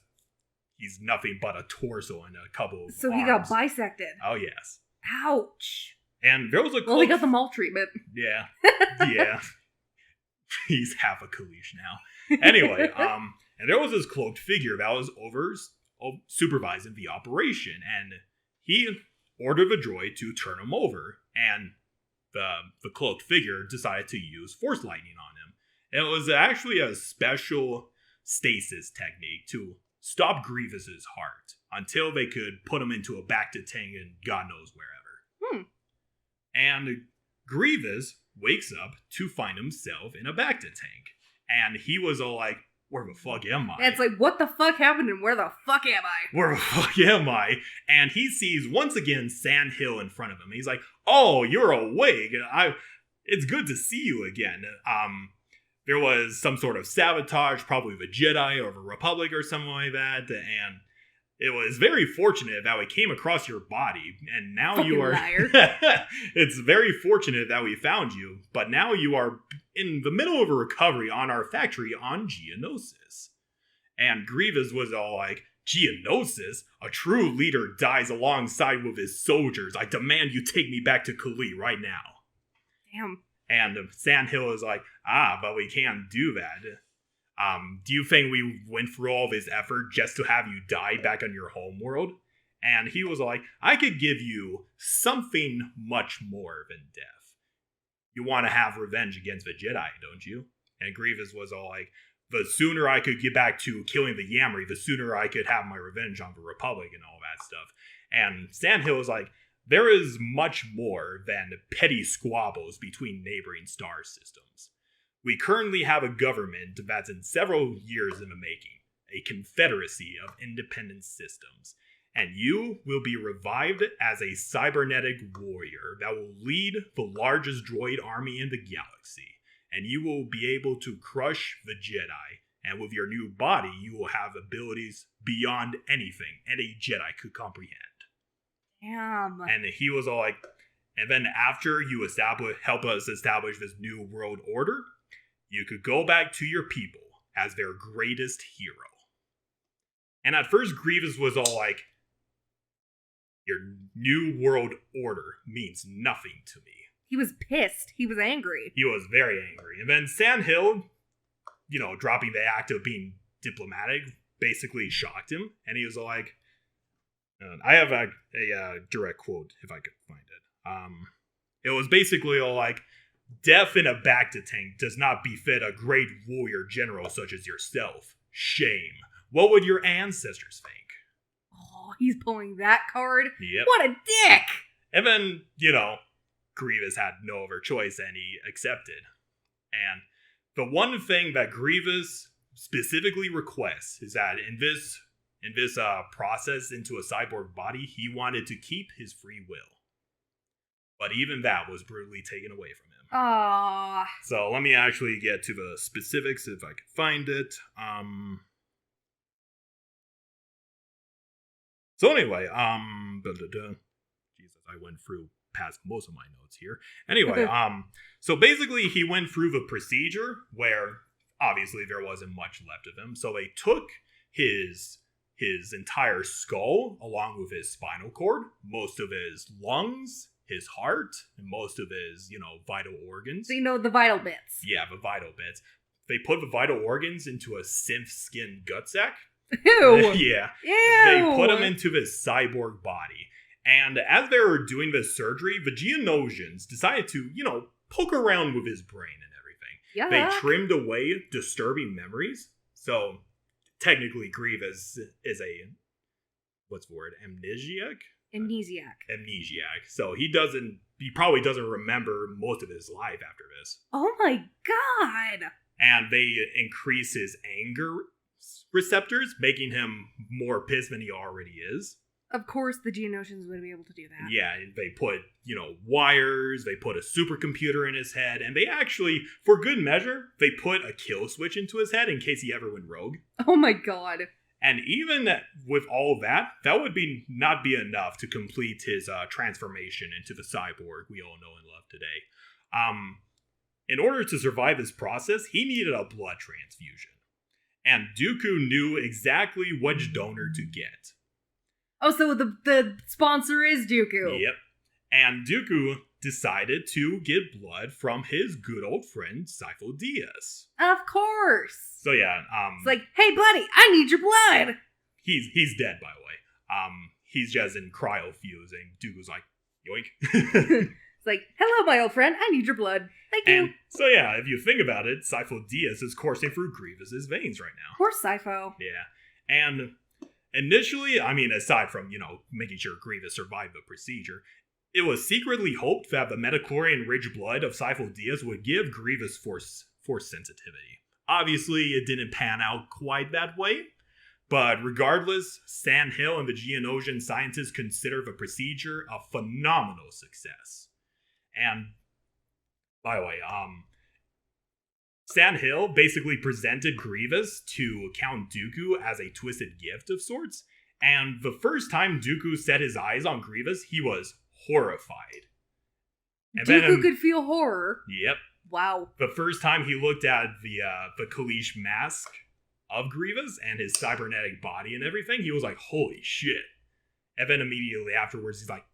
he's nothing but a torso and a couple of So arms. he got bisected. Oh, yes. Ouch. And there was a Well, he got the mall treatment. Yeah. Yeah. He's half a Kaleesh now. Anyway, and there was this cloaked figure that was supervising the operation, and he ordered the droid to turn him over, and the cloaked figure decided to use force lightning on him. And it was actually a special stasis technique to stop Grievous's heart until they could put him into a bacta tank and God knows wherever. And Grievous wakes up to find himself in a bacta tank. And he was all like, where the fuck am I? And it's like, what the fuck happened and where the fuck am I? Where the fuck am I? And he sees once again Sand Hill in front of him. He's like, oh, you're awake. It's good to see you again. There was some sort of sabotage, probably the Jedi or the Republic or something like that. And it was very fortunate that we came across your body, and now Fucking you are. liar. It's very fortunate that we found you, but now you are in the middle of a recovery on our factory on Geonosis. And Grievous was all like, Geonosis? A true leader dies alongside with his soldiers. I demand you take me back to Kaleesh right now. Damn. And Sandhill is like, but we can't do that. Do you think we went through all this effort just to have you die back on your home world? And he was like, I could give you something much more than death. You want to have revenge against the Jedi, don't you? And Grievous was all like, the sooner I could get back to killing the Yamri, the sooner I could have my revenge on the Republic and all that stuff. And Sandhill was like, there is much more than petty squabbles between neighboring star systems. We currently have a government that's in several years in the making, a confederacy of independent systems, and you will be revived as a cybernetic warrior that will lead the largest droid army in the galaxy, and you will be able to crush the Jedi, and with your new body, you will have abilities beyond anything any Jedi could comprehend. Damn. And he was all like, and then after you help us establish this new world order, you could go back to your people as their greatest hero. And at first, Grievous was all like, your new world order means nothing to me. He was pissed. He was angry. He was very angry. And then Sandhill, dropping the act of being diplomatic, basically shocked him. And he was all like, I have a direct quote, if I could find it. It was basically all like, death in a bacta tank does not befit a great warrior general such as yourself. Shame. What would your ancestors think? Oh, he's pulling that card? Yep. What a dick! And then, Grievous had no other choice and he accepted. And the one thing that Grievous specifically requests is that in this process into a cyborg body, he wanted to keep his free will. But even that was brutally taken away from him. Aww. So let me actually get to the specifics if I can find it. So anyway, Jesus, I went through past most of my notes here. Anyway, so basically he went through the procedure where obviously there wasn't much left of him. So they took his entire skull along with his spinal cord, most of his lungs, his heart, and most of his, vital organs. So the vital bits. Yeah, the vital bits. They put the vital organs into a synth skin gut sack. Ew! Yeah. Ew! They put him into this cyborg body. And as they were doing this surgery, the Geonosians decided to, poke around with his brain and everything. Yuck. They trimmed away disturbing memories. So, technically, Grievous is a, what's the word, amnesiac? Amnesiac. So he probably doesn't remember most of his life after this. Oh my god! And they increase his anger receptors, making him more pissed than he already is. Of course the Geonosians would be able to do that. Yeah, they put, wires, they put a supercomputer in his head, and they actually, for good measure, they put a kill switch into his head in case he ever went rogue. Oh my god. And even with all that would not be enough to complete his transformation into the cyborg we all know and love today. In order to survive this process, he needed a blood transfusion. And Dooku knew exactly which donor to get. Oh, so the sponsor is Dooku. Yep. And Dooku decided to get blood from his good old friend, Sifo Dyas. Of course. So yeah, it's like, hey buddy, I need your blood. He's dead, by the way. He's just in cryo-fusing. Dooku's like, yoink. It's like, hello, my old friend, I need your blood. Thank you. And so yeah, if you think about it, Sifo Dyas is coursing through Grievous's veins right now. Poor Sifo. Yeah. And initially, I mean, aside from, making sure Grievous survived the procedure, it was secretly hoped that the metachlorian-rich blood of Sifo Dyas would give Grievous force sensitivity. Obviously, it didn't pan out quite that way, but regardless, Sand Hill and the Geonosian scientists consider the procedure a phenomenal success. And, by the way, Sand Hill basically presented Grievous to Count Dooku as a twisted gift of sorts, and the first time Dooku set his eyes on Grievous, he was horrified. And Dooku could feel horror. Yep. Wow. The first time he looked at the Kaleesh mask of Grievous and his cybernetic body and everything, he was like, holy shit. And then immediately afterwards, he's like,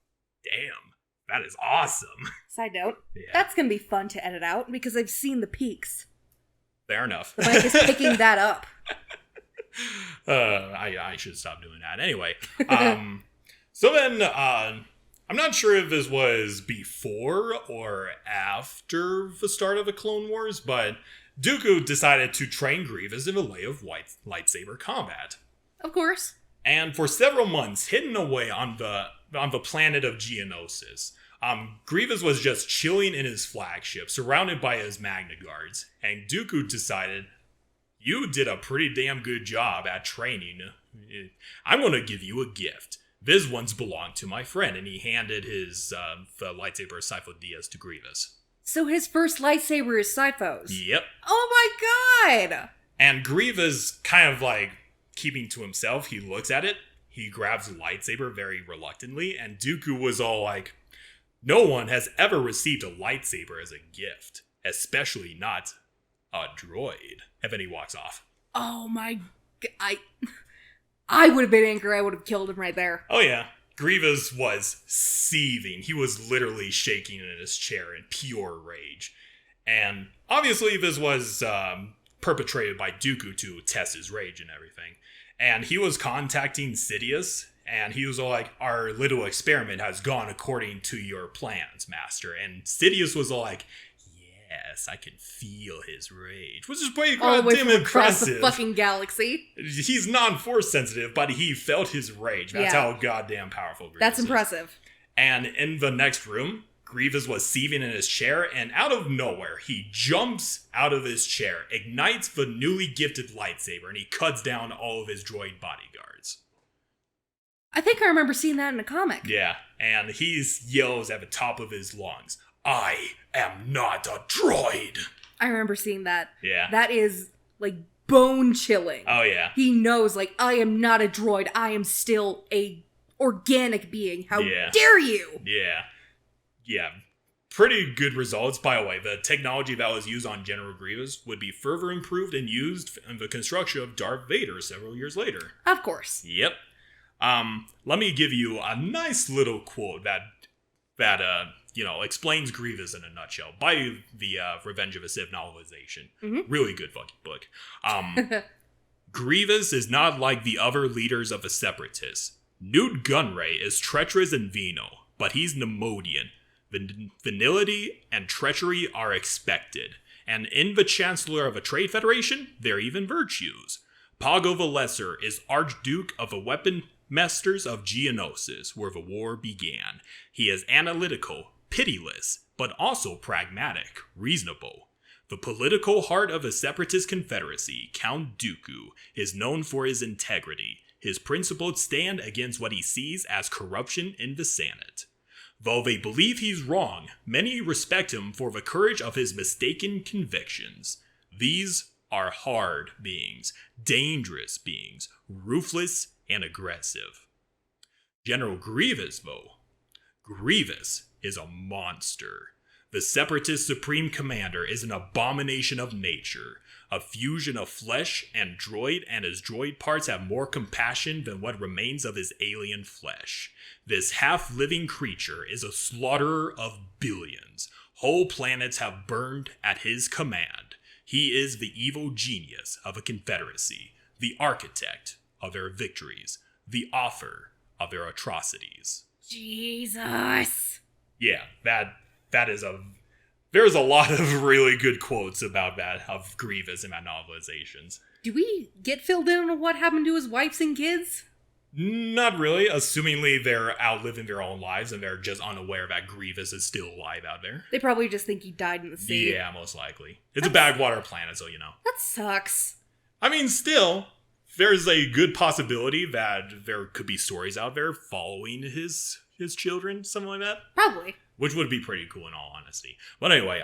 damn, that is awesome. Side note, Yeah. That's going to be fun to edit out because I've seen the peaks. Fair enough. The mic is picking that up. I should stop doing that. Anyway, so then, I'm not sure if this was before or after the start of the Clone Wars, but Dooku decided to train Grievous in the way of lightsaber combat. Of course. And for several months, hidden away on the planet of Geonosis, Grievous was just chilling in his flagship, surrounded by his Magna Guards, and Dooku decided, you did a pretty damn good job at training. I'm going to give you a gift. This one's belonged to my friend, and he handed his the lightsaber Sifo Dyas to Grievous. So his first lightsaber is Sifo's? Yep. Oh my god! And Grievous, kind of like keeping to himself, he looks at it, he grabs the lightsaber very reluctantly, and Dooku was all like, no one has ever received a lightsaber as a gift, especially not a droid. And then he walks off. Oh my god. I would have been angry. I would have killed him right there. Oh yeah. Grievous was seething. He was literally shaking in his chair in pure rage. And obviously this was perpetrated by Dooku to test his rage and everything. And he was contacting Sidious, and he was all like, our little experiment has gone according to your plans, Master. And Sidious was all like, yes, I can feel his rage, which is pretty goddamn impressive. Across the fucking galaxy. He's non-force sensitive, but he felt his rage. That's how goddamn powerful Grievous That's is. impressive. And in the next room, Grievous was seething in his chair, and out of nowhere, he jumps out of his chair, ignites the newly gifted lightsaber, and he cuts down all of his droid bodyguards. I think I remember seeing that in a comic. Yeah, and he yells at the top of his lungs, I am not a droid! I remember seeing that. Yeah. That is, like, bone-chilling. Oh, yeah. He knows, like, I am not a droid. I am still a organic being. How dare you? Yeah. Yeah. Pretty good results. By the way, the technology that was used on General Grievous would be further improved and used in the construction of Darth Vader several years later. Of course. Yep. Let me give you a nice little quote that explains Grievous in a nutshell by the Revenge of the Sith novelization. Mm-hmm. Really good fucking book. Grievous is not like the other leaders of the Separatists. Newt Gunray is treacherous and venal, but he's Nemodian. Venality and treachery are expected, and in the Chancellor of a Trade Federation, there are even virtues. Pago the Lesser is Archduke of the Weapon Masters of Geonosis, where the war began. He is analytical, pitiless, but also pragmatic, reasonable. The political heart of the Separatist Confederacy, Count Dooku, is known for his integrity, his principled stand against what he sees as corruption in the Senate. Though they believe he's wrong, many respect him for the courage of his mistaken convictions. These are hard beings, dangerous beings, ruthless and aggressive. General Grievous, though. Grievous is a monster. The Separatist Supreme Commander is an abomination of nature, a fusion of flesh and droid, and his droid parts have more compassion than what remains of his alien flesh. This half-living creature is a slaughterer of billions. Whole planets have burned at his command. He is the evil genius of a confederacy, the architect of their victories, the author of their atrocities. Jesus. Yeah, that is there's a lot of really good quotes about that, of Grievous in my novelizations. Do we get filled in on what happened to his wives and kids? Not really, assumingly they're out living their own lives and they're just unaware that Grievous is still alive out there. They probably just think he died in the sea. Yeah, most likely. It's a backwater planet, so you know. That sucks. I mean, still, there's a good possibility that there could be stories out there following his children, something like that. Probably. Which would be pretty cool in all honesty. But anyway,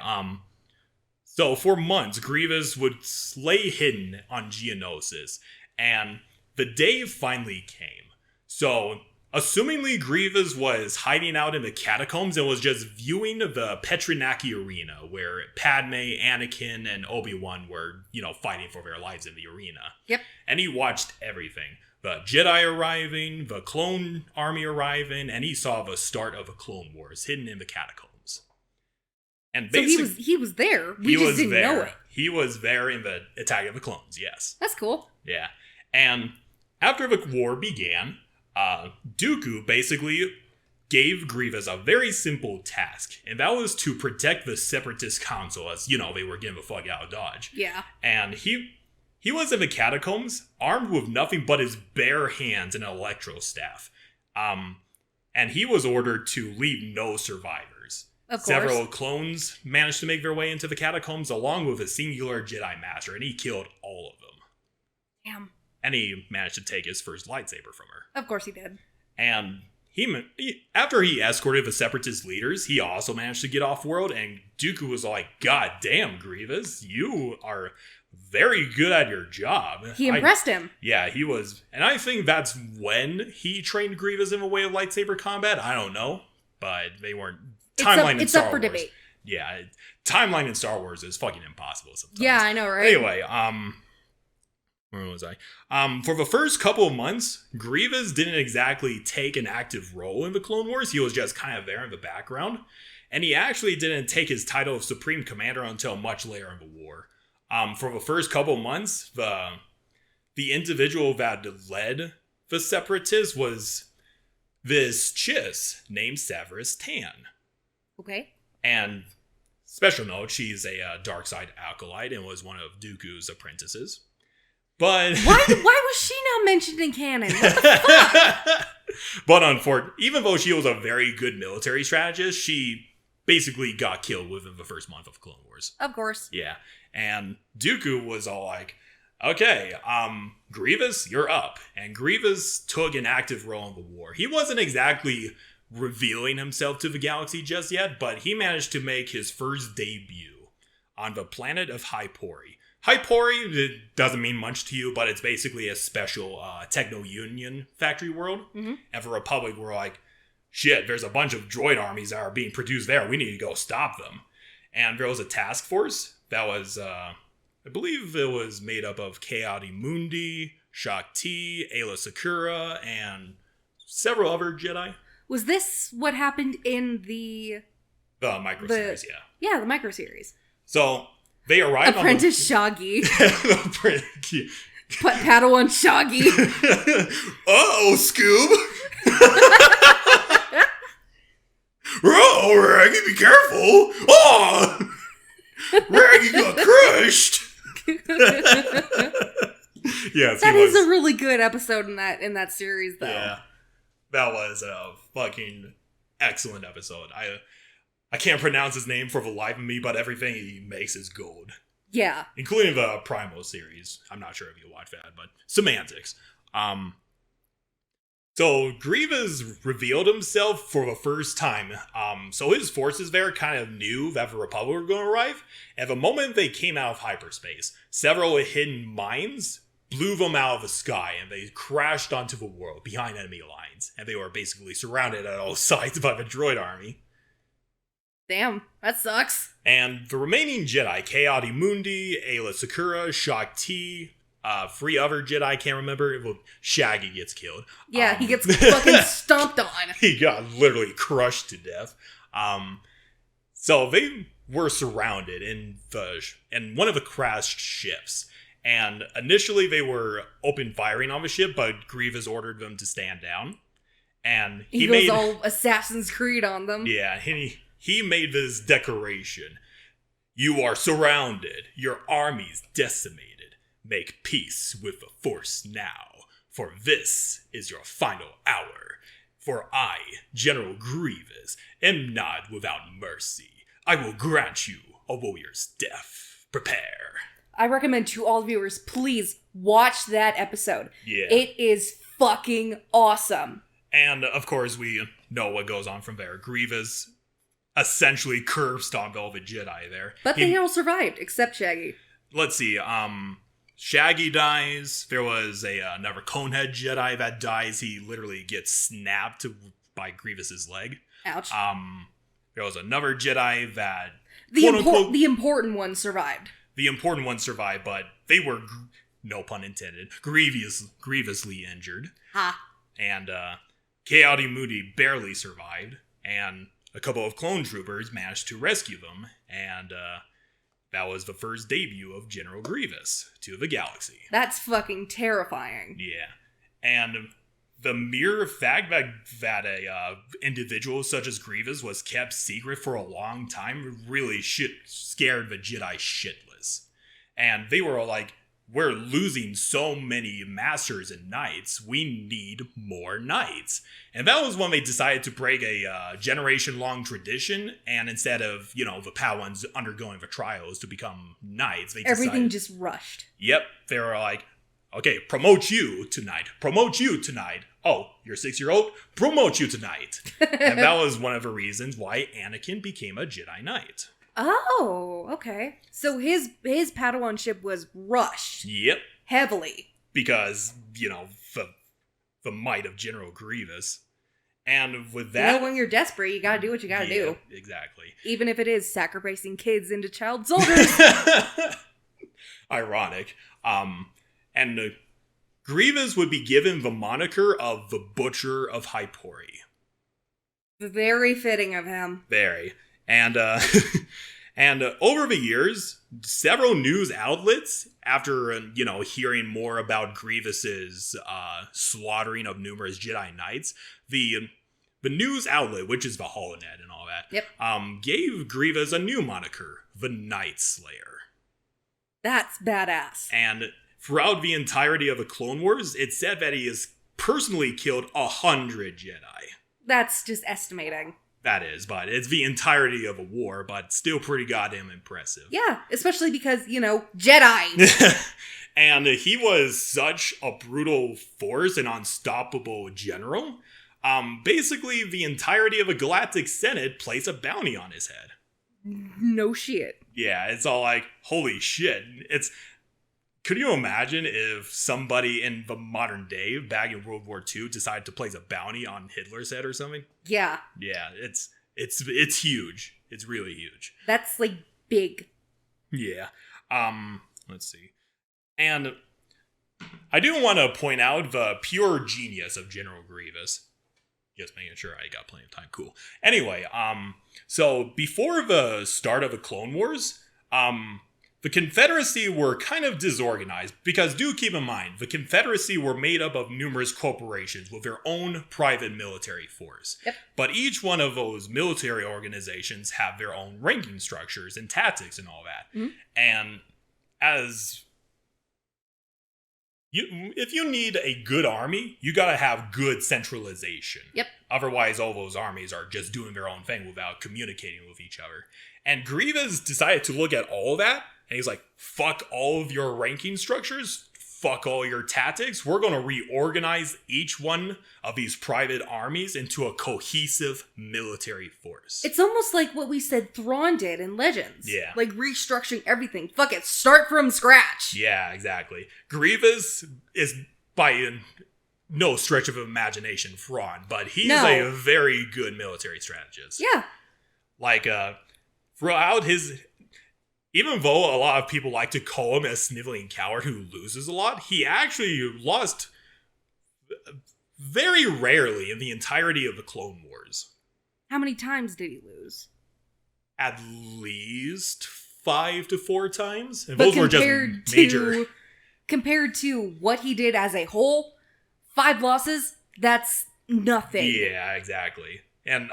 so for months, Grievous would lay hidden on Geonosis, and the day finally came. So, assumingly Grievous was hiding out in the catacombs and was just viewing the Petrinaki arena, where Padme, Anakin, and Obi-Wan were, fighting for their lives in the arena. Yep. And he watched everything. The Jedi arriving, the clone army arriving, and he saw the start of the Clone Wars hidden in the catacombs. And basically, so he was there. We just didn't know it. He was there in the Attack of the Clones, yes. That's cool. Yeah. And after the war began, Dooku basically gave Grievous a very simple task, and that was to protect the Separatist Council, as, they were getting the fuck out of Dodge. Yeah. And he was in the catacombs, armed with nothing but his bare hands and an electro staff. And he was ordered to leave no survivors. Of course. Several clones managed to make their way into the catacombs, along with a singular Jedi Master, and he killed all of them. Damn. And he managed to take his first lightsaber from her. Of course he did. And after he escorted the Separatist leaders, he also managed to get off-world, and Dooku was like, God damn, Grievous, you are very good at your job. He impressed him. Yeah, he was. And I think that's when he trained Grievous in a way of lightsaber combat. I don't know. But they weren't. It's up for debate. Yeah, timeline in Star Wars is fucking impossible sometimes. Yeah, I know, right? Anyway, where was I? For the first couple of months, Grievous didn't exactly take an active role in the Clone Wars. He was just kind of there in the background. And he actually didn't take his title of Supreme Commander until much later in the war. For the first couple months, the individual that led the Separatists was this Chiss named Severus Tan. Okay. And special note, she's a dark side acolyte and was one of Dooku's apprentices. But why was she not mentioned in canon? What the fuck? But even though she was a very good military strategist, she basically got killed within the first month of Clone Wars. Of course. Yeah. And Dooku was all like, okay, Grievous, you're up. And Grievous took an active role in the war. He wasn't exactly revealing himself to the galaxy just yet, but he managed to make his first debut on the planet of Hypori. Hypori, it doesn't mean much to you, but it's basically a special Techno-Union factory world. Mm-hmm. And the Republic were like, shit, there's a bunch of droid armies that are being produced there. We need to go stop them. And there was a task force that was, I believe it was made up of Chaotic Mundi, Shakti, Ayla Sakura, and several other Jedi. Was this what happened in the micro-series, yeah. Yeah, the micro-series. So, they arrived Apprentice Shaggy. Padawan Shaggy. Uh-oh, Scoob! Oh, Raggy, be careful! Oh! Raggy got crushed! Yes, that is a really good episode in that series, though. Yeah. That was a fucking excellent episode. I can't pronounce his name for the life of me, but everything he makes is gold. Yeah. Including the Primal series. I'm not sure if you watch that, but semantics. So Grievous revealed himself for the first time. So his forces there kind of knew that the Republic were going to arrive. At the moment they came out of hyperspace, several hidden mines blew them out of the sky, and they crashed onto the world behind enemy lines. And they were basically surrounded at all sides by the droid army. Damn, that sucks. And the remaining Jedi, Kayati Mundi, Ayla Sakura, Shakti, 3 other Jedi, I can't remember. Well, Shaggy gets killed. Yeah, he gets fucking stomped on. He got literally crushed to death. So they were surrounded in one of the crashed ships. And initially they were open firing on the ship, but Grievous ordered them to stand down. And he goes all Assassin's Creed on them. Yeah, he made this declaration. You are surrounded. Your army's decimated. Make peace with the Force now, for this is your final hour. For I, General Grievous, am not without mercy. I will grant you a warrior's death. Prepare. I recommend to all viewers, please watch that episode. Yeah. It is fucking awesome. And, of course, we know what goes on from there. Grievous essentially curb stomped all the Jedi there. But they all survived, except Shaggy. Let's see, Shaggy dies. There was another Conehead Jedi that dies. He literally gets snapped by Grievous's leg. Ouch. There was another Jedi that... The important one survived. The important one survived, but they were, no pun intended, grievously injured. Ha. And Kayati Moody barely survived, and a couple of clone troopers managed to rescue them, and that was the first debut of General Grievous to the galaxy. That's fucking terrifying. Yeah. And the mere fact that a individual such as Grievous was kept secret for a long time really scared the Jedi shitless. And they were like, we're losing so many masters and knights. We need more knights. And that was when they decided to break a generation-long tradition. And instead of, the Padawans undergoing the trials to become knights, they decided... Everything just rushed. Yep. They were like, okay, promote you tonight. Promote you tonight. Oh, you're 6-year-old? Promote you tonight. And that was one of the reasons why Anakin became a Jedi Knight. Oh, okay. So his Padawanship was rushed. Yep. Heavily. Because, the might of General Grievous. And with that... when you're desperate, you gotta do what you gotta do. Exactly. Even if it is sacrificing kids into child soldiers. Ironic. And Grievous would be given the moniker of the Butcher of Hypori. Very fitting of him. Very. And and over the years, several news outlets, after hearing more about Grievous's slaughtering of numerous Jedi Knights, the news outlet, which is the Holonet and all that, yep. Gave Grievous a new moniker, the Night Slayer. That's badass. And throughout the entirety of the Clone Wars, it said that he has personally killed 100 Jedi. That's just estimating. That is, but it's the entirety of a war, but still pretty goddamn impressive. Yeah, especially because, Jedi. And he was such a brutal force and unstoppable general. Basically, the entirety of the Galactic Senate placed a bounty on his head. No shit. Yeah, it's all like, holy shit. Could you imagine if somebody in the modern day, back in World War II, decided to place a bounty on Hitler's head or something? Yeah. Yeah, it's huge. It's really huge. That's, big. Yeah. Let's see. And I do want to point out the pure genius of General Grievous. Just making sure I got plenty of time. Cool. Anyway, so before the start of the Clone Wars, the Confederacy were kind of disorganized, because do keep in mind, the Confederacy were made up of numerous corporations with their own private military force. Yep. But each one of those military organizations have their own ranking structures and tactics and all that. Mm-hmm. And if you need a good army, you gotta have good centralization. Yep. Otherwise, all those armies are just doing their own thing without communicating with each other. And Grievous decided to look at all that, and he's like, fuck all of your ranking structures, fuck all your tactics. We're going to reorganize each one of these private armies into a cohesive military force. It's almost like what we said Thrawn did in Legends. Yeah. Like restructuring everything. Fuck it, start from scratch. Yeah, exactly. Grievous is by no stretch of imagination Thrawn, but he's a very good military strategist. Yeah. Like, throughout his... Even though a lot of people like to call him a sniveling coward who loses a lot, he actually lost very rarely in the entirety of the Clone Wars. How many times did he lose? At least 5 to 4 times. And but those were just major. Compared to what he did as a whole, 5 losses, that's nothing. Yeah, exactly. And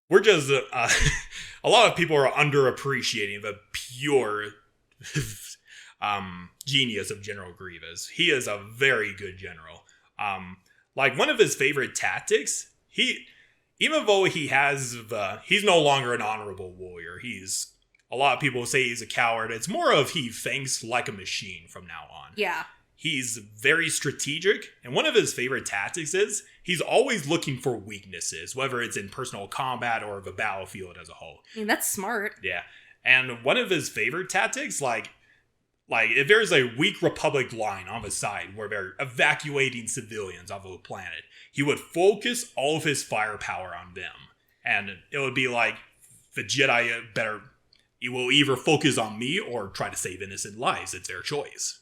we're just... a lot of people are underappreciating the pure genius of General Grievous. He is a very good general. Like, one of his favorite tactics, even though he's no longer an honorable warrior, a lot of people say he's a coward. It's more of he thinks like a machine from now on. Yeah. He's very strategic, and one of his favorite tactics is he's always looking for weaknesses, whether it's in personal combat or the battlefield as a whole. I mean, that's smart. Yeah. And one of his favorite tactics, like if there's a weak Republic line on the side where they're evacuating civilians off of the planet, he would focus all of his firepower on them. And it would be like, the Jedi you will either focus on me or try to save innocent lives. It's their choice.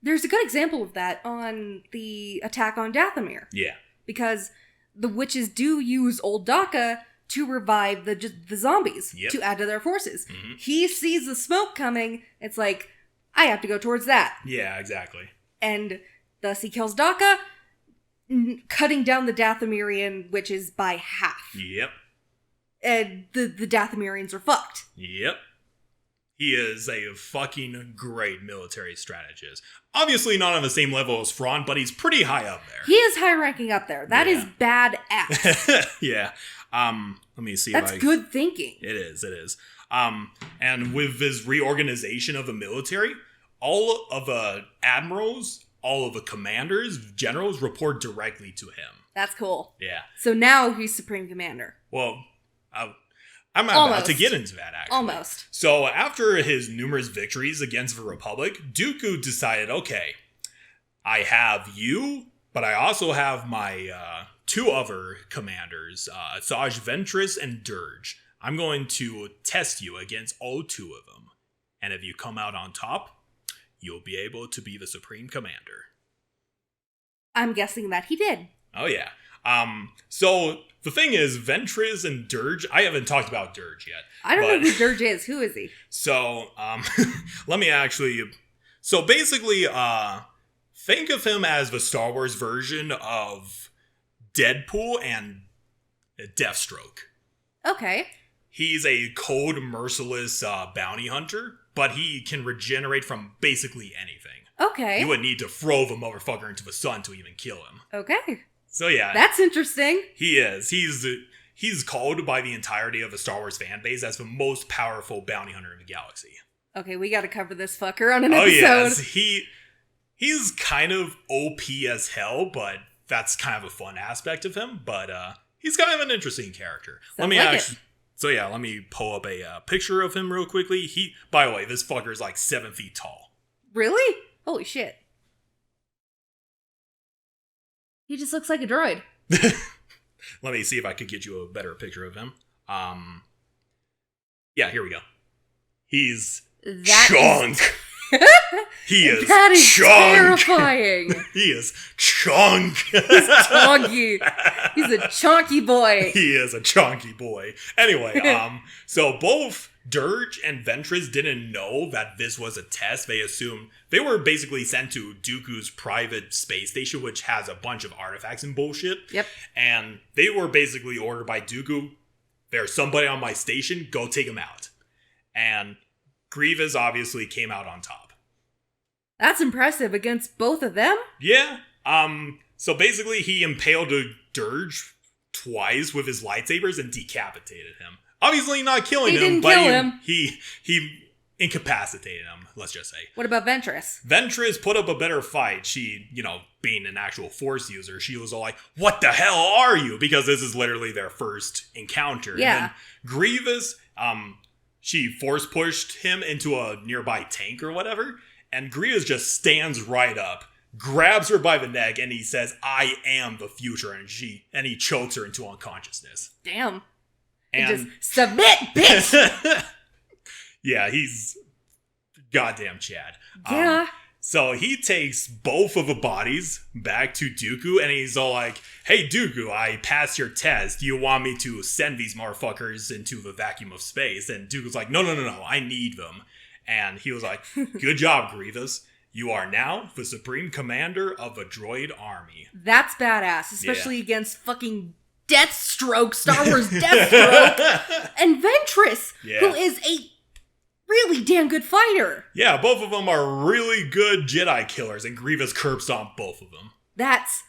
There's a good example of that on the attack on Dathomir. Yeah. Because the witches do use Old Daka to revive the zombies, to add to their forces. Mm-hmm. He sees the smoke coming, it's like, I have to go towards that. Yeah, exactly. And thus he kills Daka, cutting down the Dathomirian witches by half. Yep. And the Dathomirians are fucked. Yep. He is a fucking great military strategist. Obviously not on the same level as Thrawn, but he's pretty high up there. He is high ranking up there. That is badass. Yeah. Let me see. That's good thinking. It is. And with his reorganization of the military, all of the admirals, all of the commanders, generals report directly to him. That's cool. Yeah. So now he's Supreme Commander. Well, I'm about to get into that, actually. Almost. So, after his numerous victories against the Republic, Dooku decided, okay, I have you, but I also have my 2 other commanders, Asajj Ventress and Dirge. I'm going to test you against all 2 of them. And if you come out on top, you'll be able to be the Supreme Commander. I'm guessing that he did. Oh, yeah. So the thing is, Ventress and Dirge, I haven't talked about Dirge yet. I don't know who Dirge is. Who is he? So, let me actually... So basically, think of him as the Star Wars version of Deadpool and Deathstroke. Okay. He's a cold, merciless bounty hunter, but he can regenerate from basically anything. Okay. You would need to throw the motherfucker into the sun to even kill him. Okay. So yeah. That's interesting. He is. He's called by the entirety of the Star Wars fan base as the most powerful bounty hunter in the galaxy. Okay, we gotta cover this fucker on an episode. Yes. He's kind of OP as hell, but that's kind of a fun aspect of him. But he's kind of an interesting character. Let me pull up a picture of him real quickly. By the way, this fucker is like 7 feet tall. Really? Holy shit. He just looks like a droid. Let me see if I could get you a better picture of him. Yeah, here we go. He's chunk. He is that is chunk. terrifying. He is chunk. He's chunky. He's a chunky boy. He is a chunky boy. Anyway, so both Dirge and Ventress didn't know that this was a test. They assumed they were basically sent to Dooku's private space station, which has a bunch of artifacts and bullshit. Yep. And they were basically ordered by Dooku, there's somebody on my station, go take him out. And Grievous obviously came out on top. That's impressive against both of them? Yeah. So basically he impaled a Dirge twice with his lightsabers and decapitated him. Obviously not killing him, but he incapacitated him, let's just say. What about Ventress? Ventress put up a better fight. She, being an actual Force user, she was all like, what the hell are you? Because this is literally their first encounter. Yeah. And then Grievous, she Force pushed him into a nearby tank or whatever, and Grievous just stands right up, grabs her by the neck, and he says, I am the future, and he chokes her into unconsciousness. Damn. And just submit, bitch! Yeah, he's goddamn Chad. Yeah. So he takes both of the bodies back to Dooku, and he's all like, hey, Dooku, I passed your test. Do you want me to send these motherfuckers into the vacuum of space? And Dooku's like, no, I need them. And he was like, good job, Grievous. You are now the supreme commander of a droid army. That's badass, especially against fucking Deathstroke, Star Wars Deathstroke, and Ventress, who is a really damn good fighter. Yeah, both of them are really good Jedi killers, and Grievous curbs on both of them. That's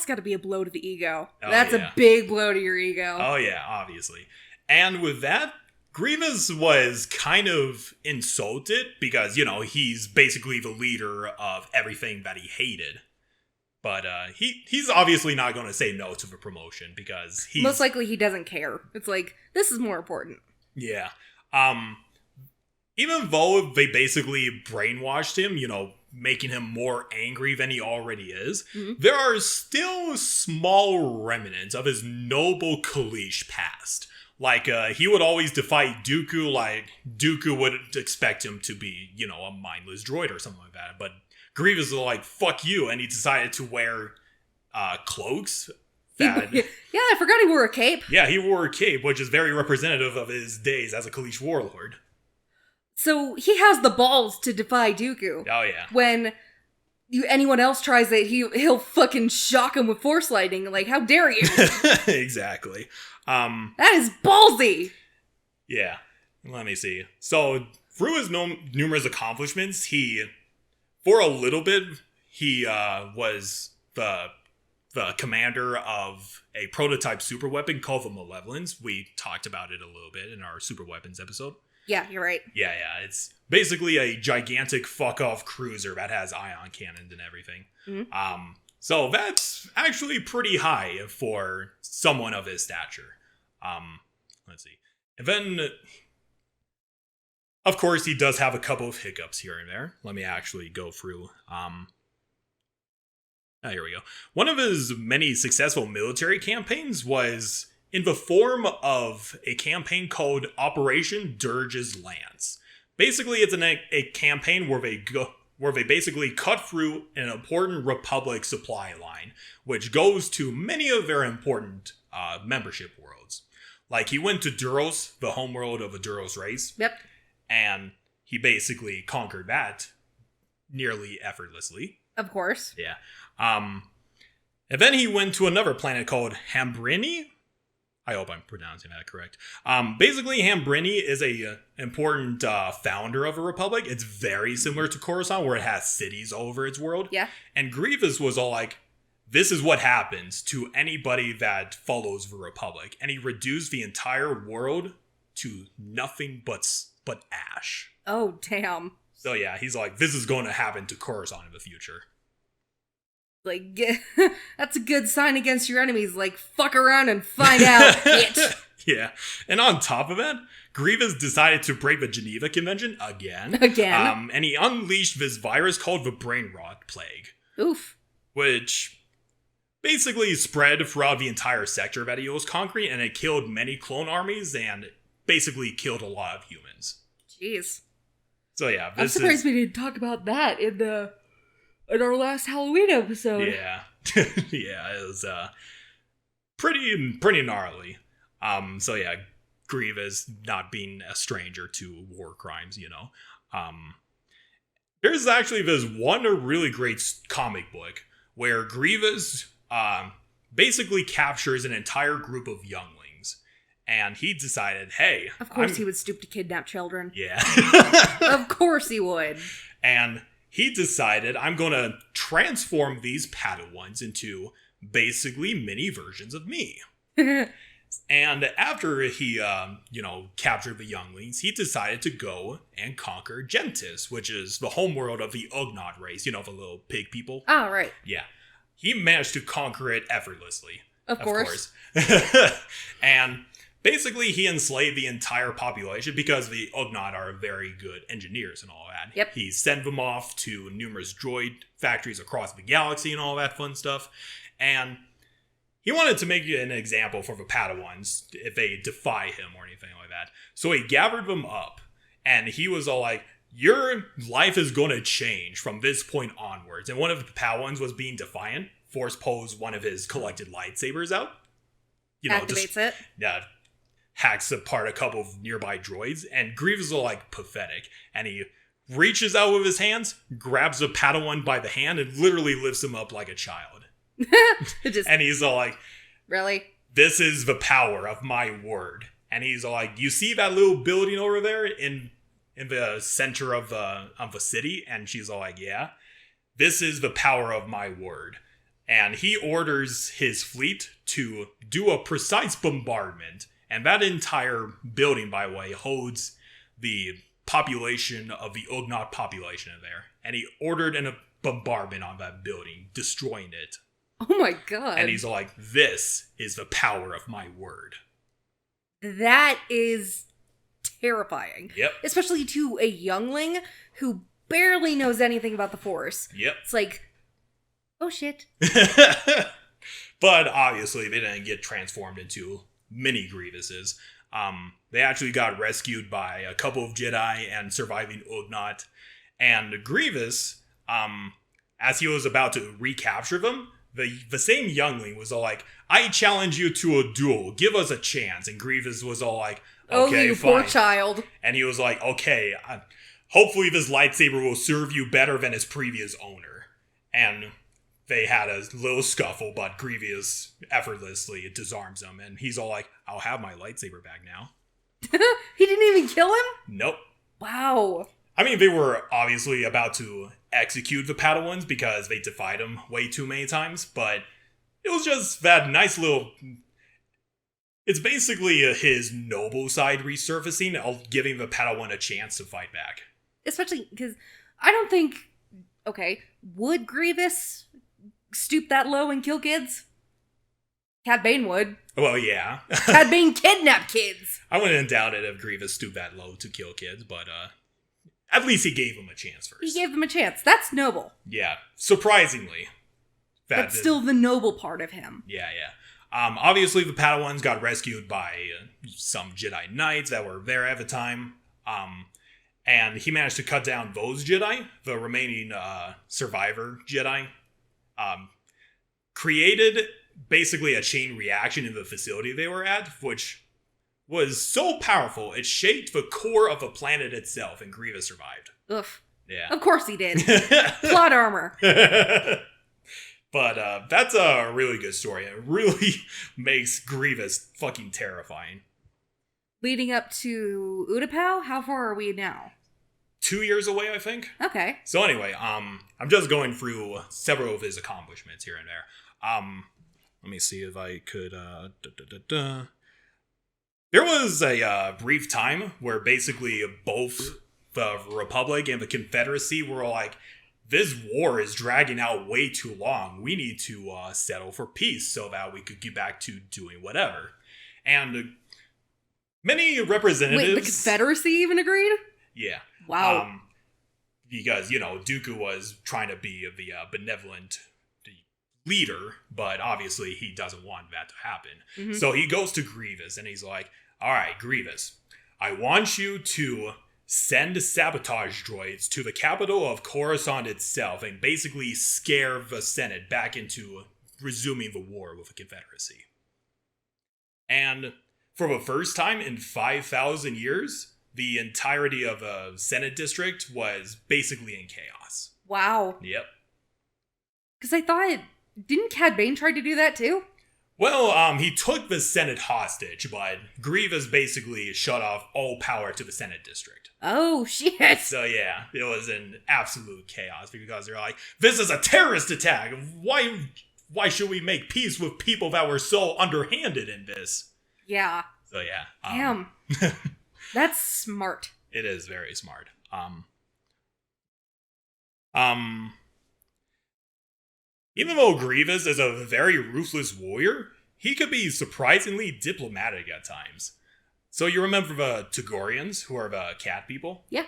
got to be a blow to the ego. Oh, that's a big blow to your ego. Oh yeah, obviously. And with that, Grievous was kind of insulted because, he's basically the leader of everything that he hated. But he's obviously not going to say no to the promotion because he's... Most likely he doesn't care. It's like, this is more important. Yeah. Even though they basically brainwashed him, making him more angry than he already is, there are still small remnants of his noble Kaleesh past. Like, he would always defy Dooku, like Dooku would expect him to be, a mindless droid or something like that. But Grievous was like, fuck you, and he decided to wear cloaks. Yeah, I forgot he wore a cape. Yeah, he wore a cape, which is very representative of his days as a Kaleesh warlord. So he has the balls to defy Dooku. Oh, yeah. When anyone else tries it, he'll fucking shock him with Force lightning. Like, how dare you? Exactly. That is ballsy. Yeah. Let me see. So, through his numerous accomplishments, for a little bit, he was the commander of a prototype superweapon called the Malevolence. We talked about it a little bit in our super weapons episode. Yeah, you're right. Yeah. It's basically a gigantic fuck-off cruiser that has ion cannons and everything. Mm-hmm. So that's actually pretty high for someone of his stature. Let's see. And then, of course, he does have a couple of hiccups here and there. Let me actually go through. Here we go. One of his many successful military campaigns was in the form of a campaign called Operation Dirge's Lance. Basically, it's a campaign where they basically cut through an important Republic supply line, which goes to many of their important membership worlds. Like, he went to Duros, the homeworld of a Duros race. Yep. And he basically conquered that nearly effortlessly. Of course. Yeah. And then he went to another planet called Hambrini. I hope I'm pronouncing that correct. Basically, Hambrini is a important founder of a republic. It's very similar to Coruscant, where it has cities all over its world. Yeah. And Grievous was all like, this is what happens to anybody that follows the republic. And he reduced the entire world to nothing but ash. Oh, damn. So yeah, he's like, this is going to happen to Coruscant in the future. Like, that's a good sign against your enemies. Like, fuck around and find out, bitch. Yeah. And on top of that, Grievous decided to break the Geneva Convention again. And he unleashed this virus called the Brain Rot Plague. Oof. Which basically spread throughout the entire sector that he was conquering, and it killed many clone armies and basically killed a lot of humans. Jeez. So yeah, I'm surprised we didn't talk about that in our last Halloween episode. Yeah. Yeah, it was pretty gnarly. So yeah, Grievous not being a stranger to war crimes, There's actually this one really great comic book where Grievous basically captures an entire group of younglings. And he decided, hey... Of course he would stoop to kidnap children. Yeah. Of course he would. And he decided, I'm going to transform these Padawans into basically mini versions of me. And after he, captured the younglings, he decided to go and conquer Gentis, which is the homeworld of the Ugnaught race, the little pig people. Oh, right. Yeah. He managed to conquer it effortlessly. Of course. And basically, he enslaved the entire population because the Ugnaught are very good engineers and all that. Yep. He sent them off to numerous droid factories across the galaxy and all that fun stuff. And he wanted to make an example for the Padawans if they defy him or anything like that. So he gathered them up, and he was all like, your life is going to change from this point onwards. And one of the Padawans was being defiant, force posed one of his collected lightsabers out. Activates it. Yeah. Hacks apart a couple of nearby droids, and Grievous is all like pathetic. And he reaches out with his hands, grabs a Padawan by the hand, and literally lifts him up like a child. And he's all like, really? This is the power of my word. And he's all like, you see that little building over there in the center of the city? And she's all like, yeah. This is the power of my word. And he orders his fleet to do a precise bombardment. And that entire building, by the way, holds the population of the Ugnaught population in there. And he ordered a bombardment on that building, destroying it. Oh my god. And he's like, this is the power of my word. That is terrifying. Yep. Especially to a youngling who barely knows anything about the Force. Yep. It's like, oh shit. But obviously they didn't get transformed into mini Grievouses. They actually got rescued by a couple of Jedi and surviving Ugnaught. And Grievous, as he was about to recapture them, the same youngling was all like, I challenge you to a duel. Give us a chance. And Grievous was all like, okay, oh, you fine. poor child. And he was like, okay, hopefully this lightsaber will serve you better than its previous owner. And they had a little scuffle, but Grievous effortlessly disarms him. And he's all like, I'll have my lightsaber back now. He didn't even kill him? Nope. Wow. I mean, they were obviously about to execute the Padawans because they defied him way too many times, but it was just that nice little... It's basically his noble side resurfacing, giving the Padawan a chance to fight back. Especially because I don't think... Okay, would Grievous stoop that low and kill kids? Cad Bane would. Well, yeah. Cad Bane kidnapped kids! I wouldn't doubt it if Grievous stooped that low to kill kids, but at least he gave them a chance first. He gave them a chance. That's noble. Yeah, surprisingly. That's still the noble part of him. Yeah. Obviously, the Padawans got rescued by some Jedi Knights that were there at the time. And he managed to cut down those Jedi, the remaining survivor Jedi. Created basically a chain reaction in the facility they were at, which was so powerful, it shaped the core of the planet itself, and Grievous survived. Ugh. Yeah. Of course he did. Plot armor. But that's a really good story. It really makes Grievous fucking terrifying. Leading up to Utapau, how far are we now? 2 years away, I think. Okay. So anyway, I'm just going through several of his accomplishments here and there. Let me see if I could... There was a brief time where basically both the Republic and the Confederacy were like, this war is dragging out way too long. We need to settle for peace so that we could get back to doing whatever. And many representatives... Wait, the Confederacy even agreed? Yeah. Wow. Because, Dooku was trying to be the benevolent leader, but obviously he doesn't want that to happen. Mm-hmm. So he goes to Grievous and he's like, all right, Grievous, I want you to send sabotage droids to the capital of Coruscant itself and basically scare the Senate back into resuming the war with the Confederacy. And for the first time in 5,000 years, the entirety of a Senate district was basically in chaos. Wow. Yep. Because I thought, didn't Cad Bane try to do that too? Well, he took the Senate hostage, but Grievous basically shut off all power to the Senate district. Oh, shit. So yeah, it was an absolute chaos because they're like, this is a terrorist attack. Why should we make peace with people that were so underhanded in this? Yeah. So yeah. Damn. That's smart. It is very smart. Um, Even though Grievous is a very ruthless warrior, he could be surprisingly diplomatic at times. So you remember the Togorians, who are the cat people? Yeah.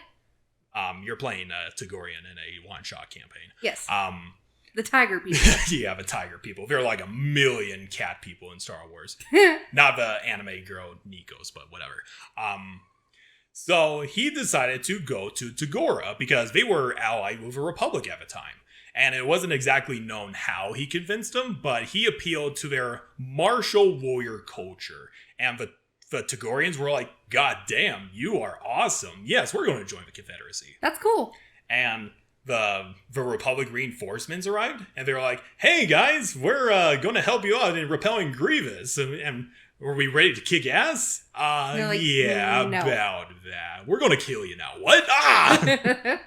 You're playing a Togorian in a one-shot campaign. Yes. The tiger people. Yeah, the tiger people. There are like 1 million cat people in Star Wars. Not the anime girl Nikos, but whatever. So he decided to go to Togora because they were allied with the Republic at the time. And it wasn't exactly known how he convinced them, but he appealed to their martial warrior culture. And the Togorians were like, God damn, you are awesome. Yes, we're going to join the Confederacy. That's cool. And the Republic reinforcements arrived, and they were like, hey guys, we're going to help you out in repelling Grievous. And were we ready to kick ass? Like, yeah, no. about that. We're going to kill you now. What? Ah!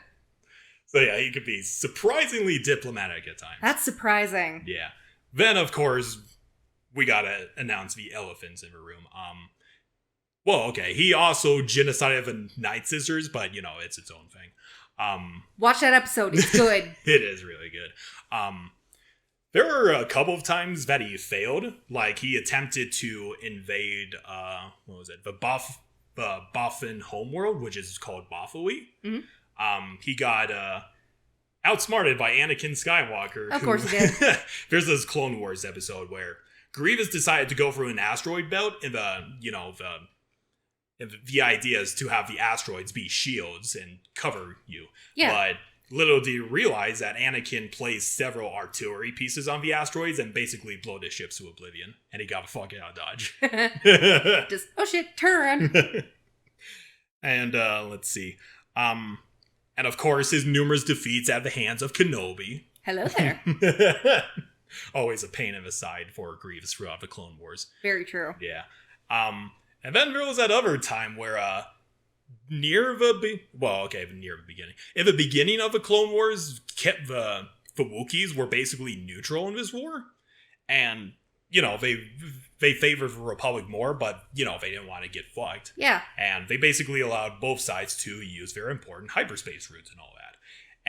So yeah, he could be surprisingly diplomatic at times. That's surprising. Yeah. Then, of course, we gotta announce the elephants in the room. Well, okay, he also genocided the Night Sisters, but, you know, it's its own thing. Watch that episode. It's good. It is really good. There were a couple of times that he failed. Like, he attempted to invade, what was it? The Boffin homeworld, which is called Boffawee. Mm-hmm. He got outsmarted by Anakin Skywalker. Of course he did. There's this Clone Wars episode where Grievous decided to go through an asteroid belt, and the idea is to have the asteroids be shields and cover you. Yeah. But little did you realize that Anakin placed several artillery pieces on the asteroids and basically blew the ships to oblivion, and he got the fuck out of Dodge. Just, oh shit, turn around. And let's see. And of course, his numerous defeats at the hands of Kenobi. Hello there. Always a pain in the side for Grievous throughout the Clone Wars. Very true. Yeah. And then there was that other time where, near the beginning. In the beginning of the Clone Wars, the Wookiees were basically neutral in this war. And, you know, they favored the Republic more, but, you know, they didn't want to get fucked. Yeah. And they basically allowed both sides to use their important hyperspace routes and all that.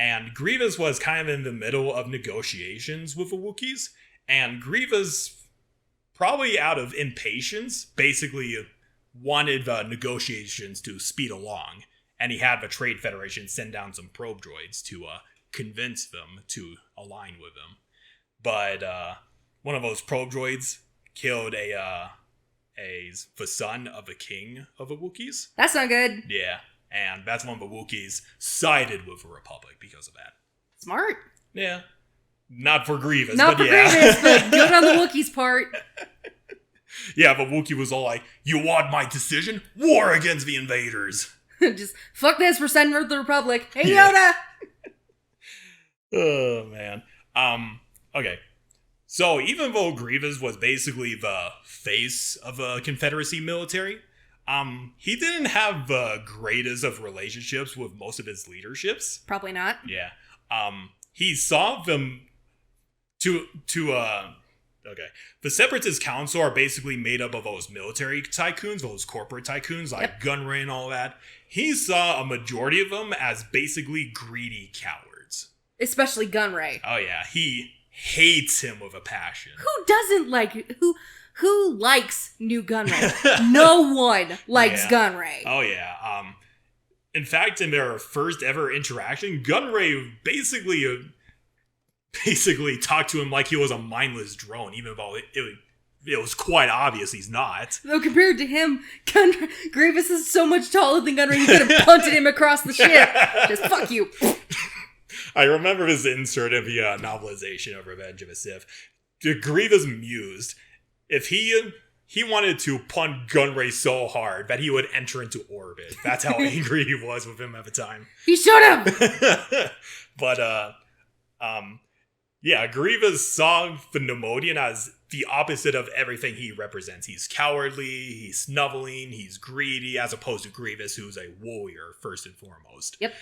And Grievous was kind of in the middle of negotiations with the Wookiees. And Grievous, probably out of impatience, basically wanted the negotiations to speed along. And he had the Trade Federation send down some probe droids to convince them to align with him. But one of those probe droids killed the son of a king of the Wookiees. That's not good. Yeah, and that's when the Wookiees sided with the Republic because of that. Smart. Yeah. Not for Grievous, Not but for yeah. Grievous, but good on the Wookiees' part. Yeah, but Wookiee was all like, you want my decision? War against the invaders. Just, fuck this, we're sending with the Republic. Hey, Yoda! Oh, man. Okay. So, even though Grievous was basically the face of a Confederacy military, he didn't have the greatest of relationships with most of his leaderships. Probably not. Yeah. He saw them okay. The Separatist Council are basically made up of those military tycoons, those corporate tycoons, like Gunray and all that. He saw a majority of them as basically greedy cowards. Especially Gunray. Oh, yeah. He hates him with a passion. Who doesn't like... Who likes new Gunray? No one likes Gunray. Oh, yeah. In fact, in their first ever interaction, Gunray basically talked to him like he was a mindless drone, even though it was quite obvious he's not. Though compared to him, Grievous is so much taller than Gunray, you could have punted him across the ship. Just fuck you. I remember his insert of the novelization of Revenge of the Sith. Grievous mused. If he wanted to punt Gunray so hard that he would enter into orbit. That's how angry he was with him at the time. He should have! But, yeah, Grievous saw the Nemodian as the opposite of everything he represents. He's cowardly, he's snubbling, he's greedy, as opposed to Grievous, who's a warrior, first and foremost. Yep.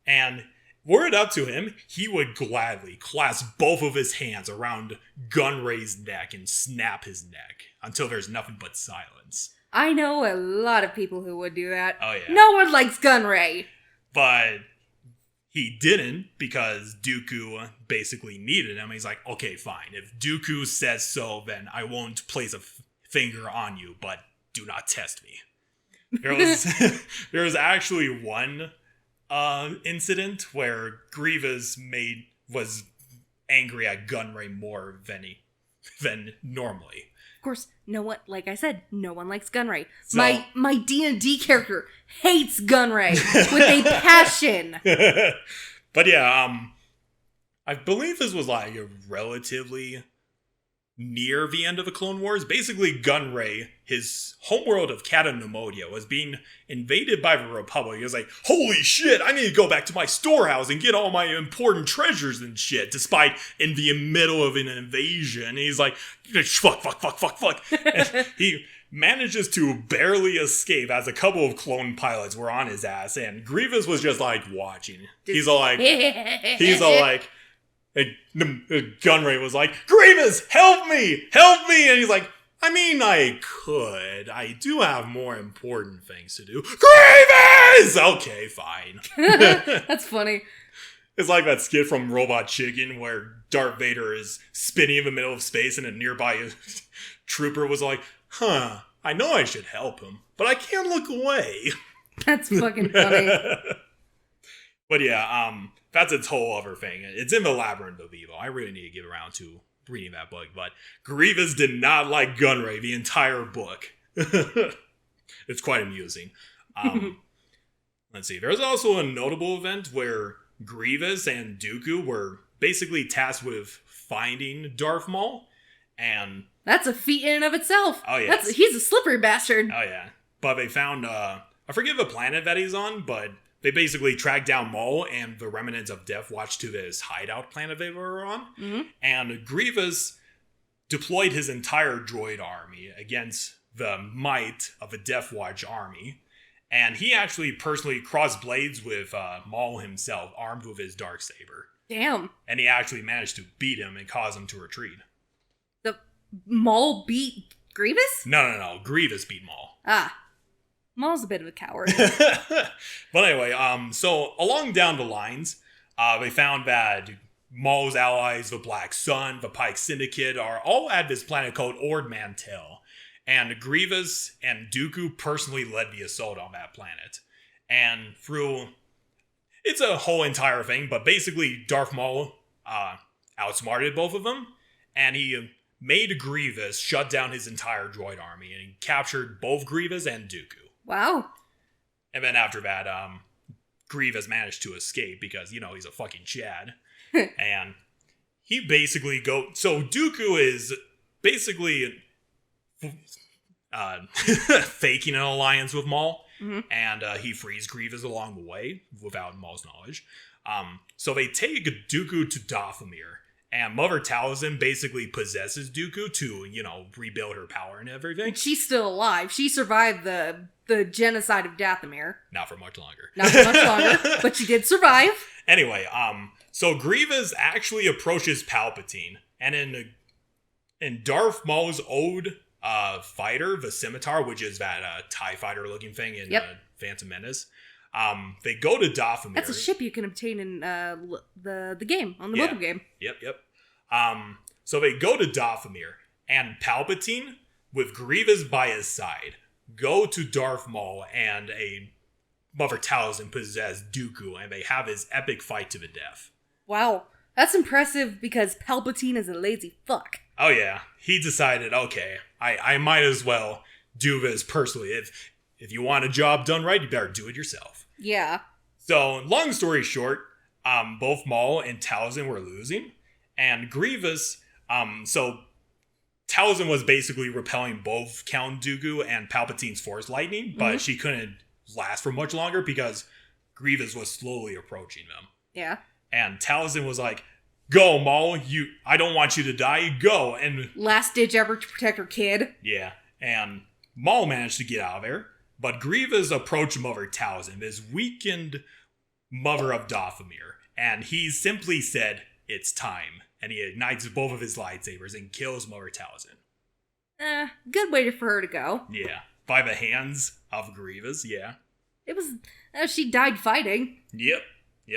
And were it up to him, he would gladly clasp both of his hands around Gunray's neck and snap his neck until there's nothing but silence. I know a lot of people who would do that. Oh, yeah. No one likes Gunray. But he didn't because Dooku basically needed him. He's like, okay, fine. If Dooku says so, then I won't place a finger on you, but do not test me. There was actually one incident where Grievous was angry at Gunray more than normally. Of course, like I said, no one likes Gunray. So, my D&D character hates Gunray with a passion. But yeah, I believe this was like relatively near the end of the Clone Wars. Basically, Gunray, his homeworld of Cata Nemodia, was being invaded by the Republic. He was like, holy shit, I need to go back to my storehouse and get all my important treasures and shit, despite in the middle of an invasion. And he's like, fuck. And he manages to barely escape as a couple of clone pilots were on his ass, and Grievous was just like watching. He's all like, and Gunray was like, Grievous, help me! And he's like, I mean, I could. I do have more important things to do. Grievous! Okay, fine. That's funny. It's like that skit from Robot Chicken where Darth Vader is spinning in the middle of space and a nearby trooper was like, I know I should help him, but I can't look away. That's fucking funny. But yeah, that's its whole other thing. It's in the Labyrinth of Evil. I really need to get around to reading that book, but Grievous did not like Gunray the entire book. It's quite amusing. Let's see. There's also a notable event where Grievous and Dooku were basically tasked with finding Darth Maul, and that's a feat in and of itself. Oh yeah, he's a slippery bastard. Oh yeah, but they found I forget the planet that he's on, but they basically tracked down Maul and the remnants of Death Watch to this hideout planet they were on, and Grievous deployed his entire droid army against the might of the Death Watch army, and he actually personally crossed blades with Maul himself, armed with his Darksaber. Damn. And he actually managed to beat him and cause him to retreat. The Maul beat Grievous? No. Grievous beat Maul. Ah. Maul's a bit of a coward. But anyway, so along down the lines, they found that Maul's allies, the Black Sun, the Pike Syndicate, are all at this planet called Ord Mantell. And Grievous and Dooku personally led the assault on that planet. And through... It's a whole entire thing, but basically Darth Maul outsmarted both of them, and he made Grievous shut down his entire droid army, and he captured both Grievous and Dooku. Wow. And then after that, Grievous managed to escape because, he's a fucking Chad. And he basically so Dooku is basically faking an alliance with Maul. And he frees Grievous along the way without Maul's knowledge. So they take Dooku to Dathomir, and Mother Talzin basically possesses Dooku to, rebuild her power and everything. And she's still alive. She survived the genocide of Dathomir. Not for much longer. But she did survive. Anyway, so Grievous actually approaches Palpatine, and in Darth Maul's old fighter, the Scimitar, which is that TIE fighter looking thing in Phantom Menace, they go to Dathomir. That's a ship you can obtain in the game, on the mobile game. Yep. So they go to Dathomir, and Palpatine, with Grievous by his side, go to Darth Maul and a Mother Talzin possessed Dooku, and they have this epic fight to the death. Wow. That's impressive because Palpatine is a lazy fuck. Oh yeah, he decided, okay, I might as well do this personally. If you want a job done right, you better do it yourself. Yeah. So, long story short, both Maul and Talzin were losing, and Grievous, so Talzin was basically repelling both Count Dooku and Palpatine's Force Lightning, but she couldn't last for much longer because Grievous was slowly approaching them. Yeah. And Talzin was like, go, Maul, I don't want you to die, go. And last ditch effort to protect her kid. Yeah, and Maul managed to get out of there, but Grievous approached Mother Talzin, this weakened mother of Dathomir, And he simply said, "It's time." And he ignites both of his lightsabers and kills Mother Talzin. Good way for her to go. Yeah. By the hands of Grievous, yeah. It was... she died fighting. Yep,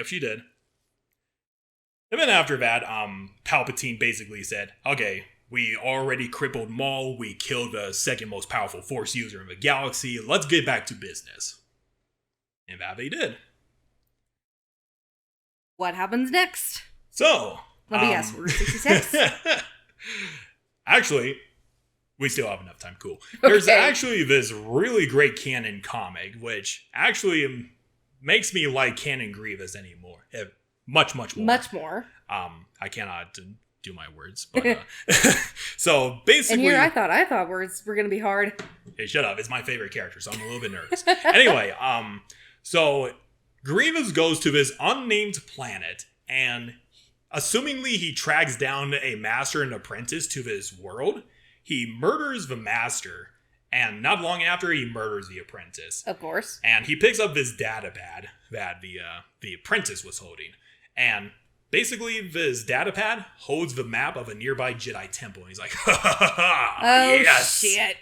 she did. And then after that, Palpatine basically said, "Okay, we already crippled Maul, we killed the second most powerful Force user in the galaxy, let's get back to business." And that they did. What happens next? So... Let me guess, Route 66? Actually, we still have enough time, cool. There's actually this really great canon comic, which actually makes me like Canon Grievous anymore. Much more. Much more. I cannot do my words, but so basically, and here I thought words were gonna be hard. Hey, shut up! It's my favorite character, so I'm a little bit nervous. Anyway, so Grievous goes to this unnamed planet, and assumingly he tracks down a master and apprentice to this world. He murders the master, and not long after, he murders the apprentice. Of course. And he picks up this datapad that the apprentice was holding. And basically, this datapad holds the map of a nearby Jedi temple. And he's like, ha ha ha ha, oh, yes! Shit.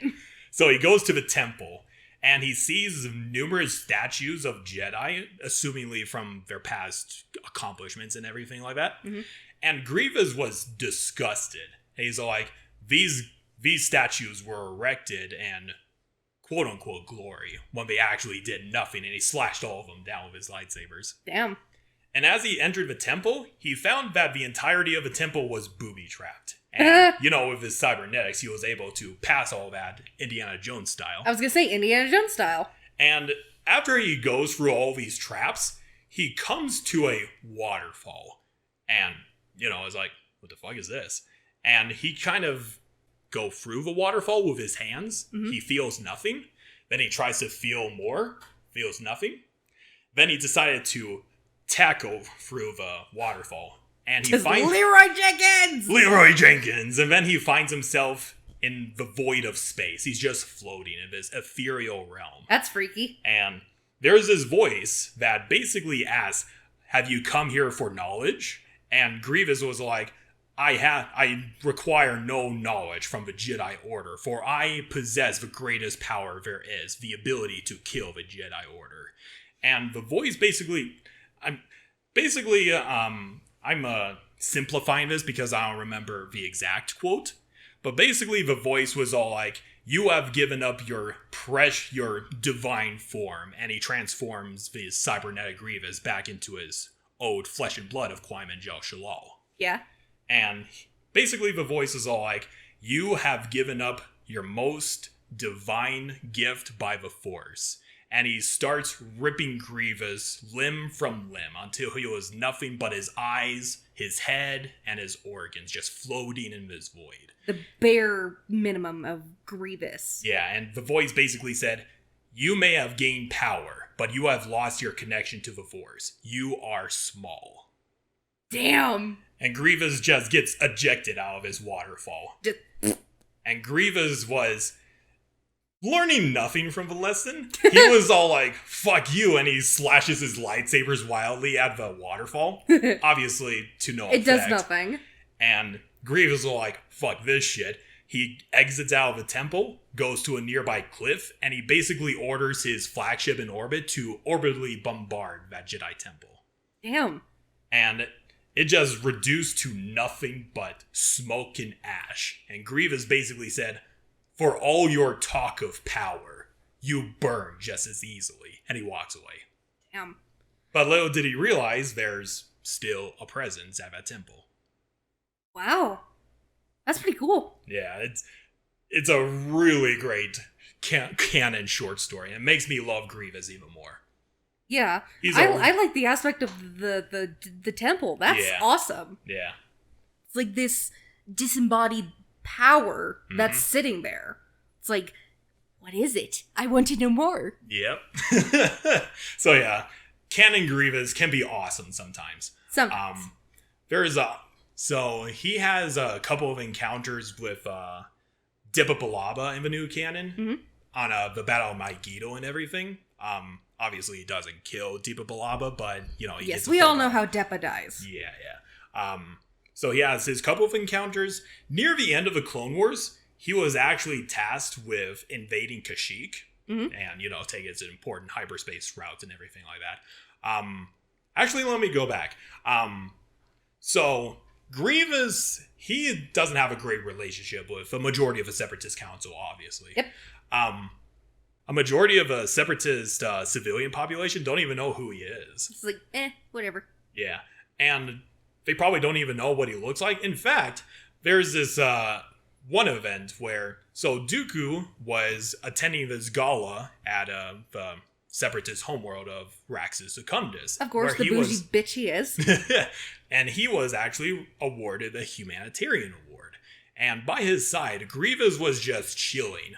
So he goes to the temple, and he sees numerous statues of Jedi, assumingly from their past accomplishments and everything like that. Mm-hmm. And Grievous was disgusted. And he's like, these statues were erected in quote-unquote glory when they actually did nothing, and he slashed all of them down with his lightsabers. Damn. And as he entered the temple, he found that the entirety of the temple was booby-trapped. And, with his cybernetics, he was able to pass all that Indiana Jones style. I was gonna say Indiana Jones style. And after he goes through all these traps, he comes to a waterfall. And, is like, what the fuck is this? And he kind of go through the waterfall with his hands. Mm-hmm. He feels nothing. Then he tries to feel more. Feels nothing. Then he decided to tackle through the waterfall. And he finds... Leroy Jenkins! And then he finds himself in the void of space. He's just floating in this ethereal realm. That's freaky. And there's this voice that basically asks, "Have you come here for knowledge?" And Grievous was like, I require no knowledge from the Jedi Order, for I possess the greatest power there is, the ability to kill the Jedi Order. And the voice basically, I'm simplifying this because I don't remember the exact quote, but basically the voice was all like, "You have given up your divine form," and he transforms the cybernetic Grievous back into his old flesh and blood of Qui-Gon Jinn. Yeah. And basically the voice is all like, "You have given up your most divine gift by the Force." And he starts ripping Grievous limb from limb until he was nothing but his eyes, his head, and his organs just floating in this void. The bare minimum of Grievous. Yeah, and the voice basically said, "You may have gained power, but you have lost your connection to the Force. You are small." Damn. And Grievous just gets ejected out of his waterfall. And Grievous was learning nothing from the lesson. He was all like, "Fuck you," and he slashes his lightsabers wildly at the waterfall. Obviously, to no effect. It does nothing. And Grievous was like, "Fuck this shit." He exits out of the temple, goes to a nearby cliff, and he basically orders his flagship in orbit to orbitally bombard that Jedi temple. Damn. And it just reduced to nothing but smoke and ash. And Grievous basically said, "For all your talk of power, you burn just as easily." And he walks away. Damn. But little did he realize there's still a presence at that temple. Wow. That's pretty cool. Yeah, it's a really great canon short story. And it makes me love Grievous even more. Yeah, I like the aspect of the temple. That's awesome. Yeah. It's like this disembodied power that's sitting there. It's like, what is it? I want to know more. Yep. So yeah, Canon Grievous can be awesome sometimes. Sometimes. So he has a couple of encounters with Dipa B'Laba in the new canon on the Battle of Megiddo and everything. obviously he doesn't kill Deepa Balaba, but, he Yes, gets we all know how Deppa dies. Yeah. So he has his couple of encounters. Near the end of the Clone Wars, he was actually tasked with invading Kashyyyk, and, take its important hyperspace routes and everything like that. Actually, let me go back. So Grievous, he doesn't have a great relationship with a majority of the Separatist Council, obviously. Yep. A majority of a Separatist civilian population don't even know who he is. It's like, whatever. Yeah. And they probably don't even know what he looks like. In fact, there's this one event where, so Dooku was attending this gala at the Separatist homeworld of Raxus Secundus. Of course, the bougie bitch he is. And he was actually awarded a humanitarian award. And by his side, Grievous was just chilling,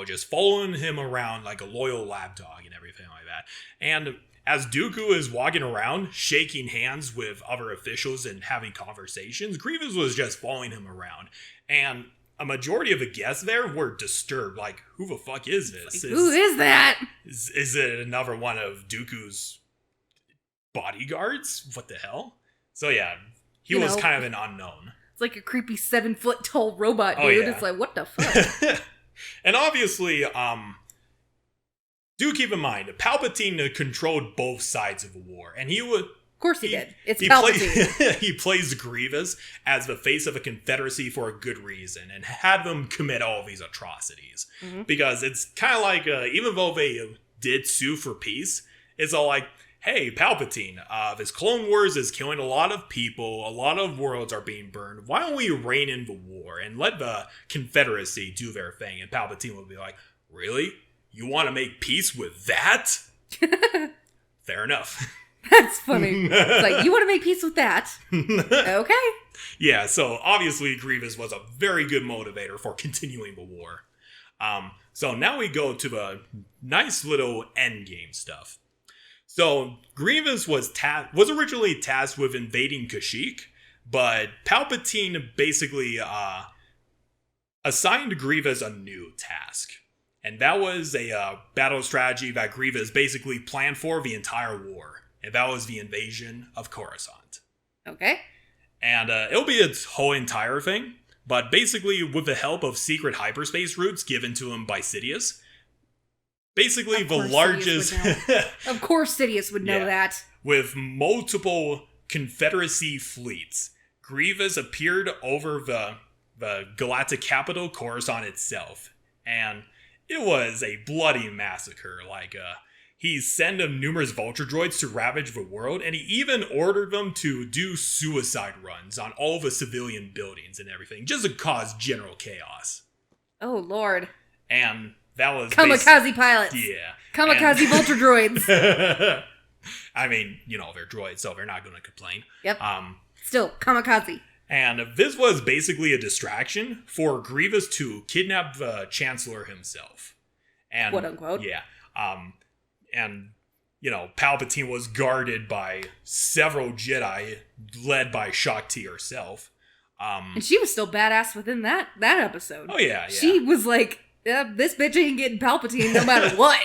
just following him around like a loyal lapdog and everything like that. And as Dooku is walking around, shaking hands with other officials and having conversations, Grievous was just following him around. And a majority of the guests there were disturbed. Like, who the fuck is this? Like, who is that? Is it another one of Dooku's bodyguards? What the hell? So yeah, he was kind of an unknown. It's like a creepy 7-foot tall robot dude. Oh, yeah. It's like, what the fuck? And obviously, do keep in mind, Palpatine controlled both sides of the war, and he would. Of course he did. It's Palpatine. He plays Grievous as the face of a confederacy for a good reason, and had them commit all these atrocities. Mm-hmm. Because it's kind of like, even though they did sue for peace, it's all like, hey, Palpatine, this Clone Wars is killing a lot of people, a lot of worlds are being burned, why don't we rein in the war and let the confederacy do their thing? And Palpatine would be like, really? You want to make peace with that? Fair enough. That's funny. It's like, you want to make peace with that? Okay. Yeah, so obviously Grievous was a very good motivator for continuing the war. So now we go to the nice little endgame stuff. So Grievous was originally tasked with invading Kashyyyk, but Palpatine basically assigned Grievous a new task. And that was a battle strategy that Grievous basically planned for the entire war. And that was the invasion of Coruscant. Okay. And it'll be its whole entire thing. But basically, with the help of secret hyperspace routes given to him by Sidious, basically the largest... Of course Sidious would know that. With multiple Confederacy fleets, Grievous appeared over the galactic capital, Coruscant itself. And it was a bloody massacre. Like, he sent numerous vulture droids to ravage the world, and he even ordered them to do suicide runs on all the civilian buildings and everything, just to cause general chaos. Oh, Lord. And that was... Kamikaze pilots. Yeah. Kamikaze vulture droids. I mean, they're droids, so they're not going to complain. Yep. Still, kamikaze. And this was basically a distraction for Grievous to kidnap the Chancellor himself. And, quote unquote. Yeah. And, Palpatine was guarded by several Jedi, led by Shakti herself. And she was still badass within that episode. Oh, yeah. She was like, this bitch ain't getting Palpatine no matter what.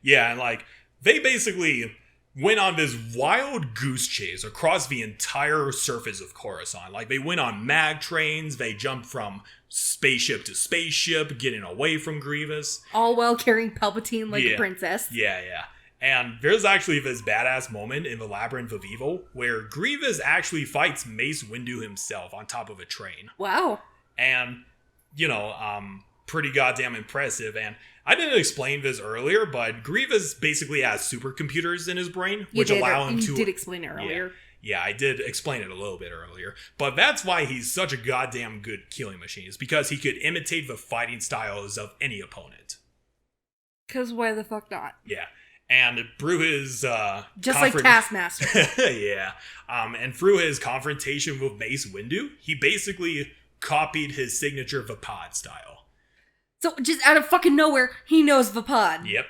Yeah, and, they basically went on this wild goose chase across the entire surface of Coruscant. They went on mag trains, they jumped from spaceship to spaceship, getting away from Grievous. All while carrying Palpatine like a princess. Yeah. And there's actually this badass moment in the Labyrinth of Evil where Grievous actually fights Mace Windu himself on top of a train. Wow. And, pretty goddamn impressive. And I didn't explain this earlier, but Grievous basically has supercomputers in his brain, which allow him to... You did explain it earlier. Yeah, I did explain it a little bit earlier. But that's why he's such a goddamn good killing machine, is because he could imitate the fighting styles of any opponent. Because why the fuck not? Yeah. And through his... just like Taskmaster. Yeah. And through his confrontation with Mace Windu, he basically copied his signature Vapad style. So, just out of fucking nowhere, he knows Vapad. Yep.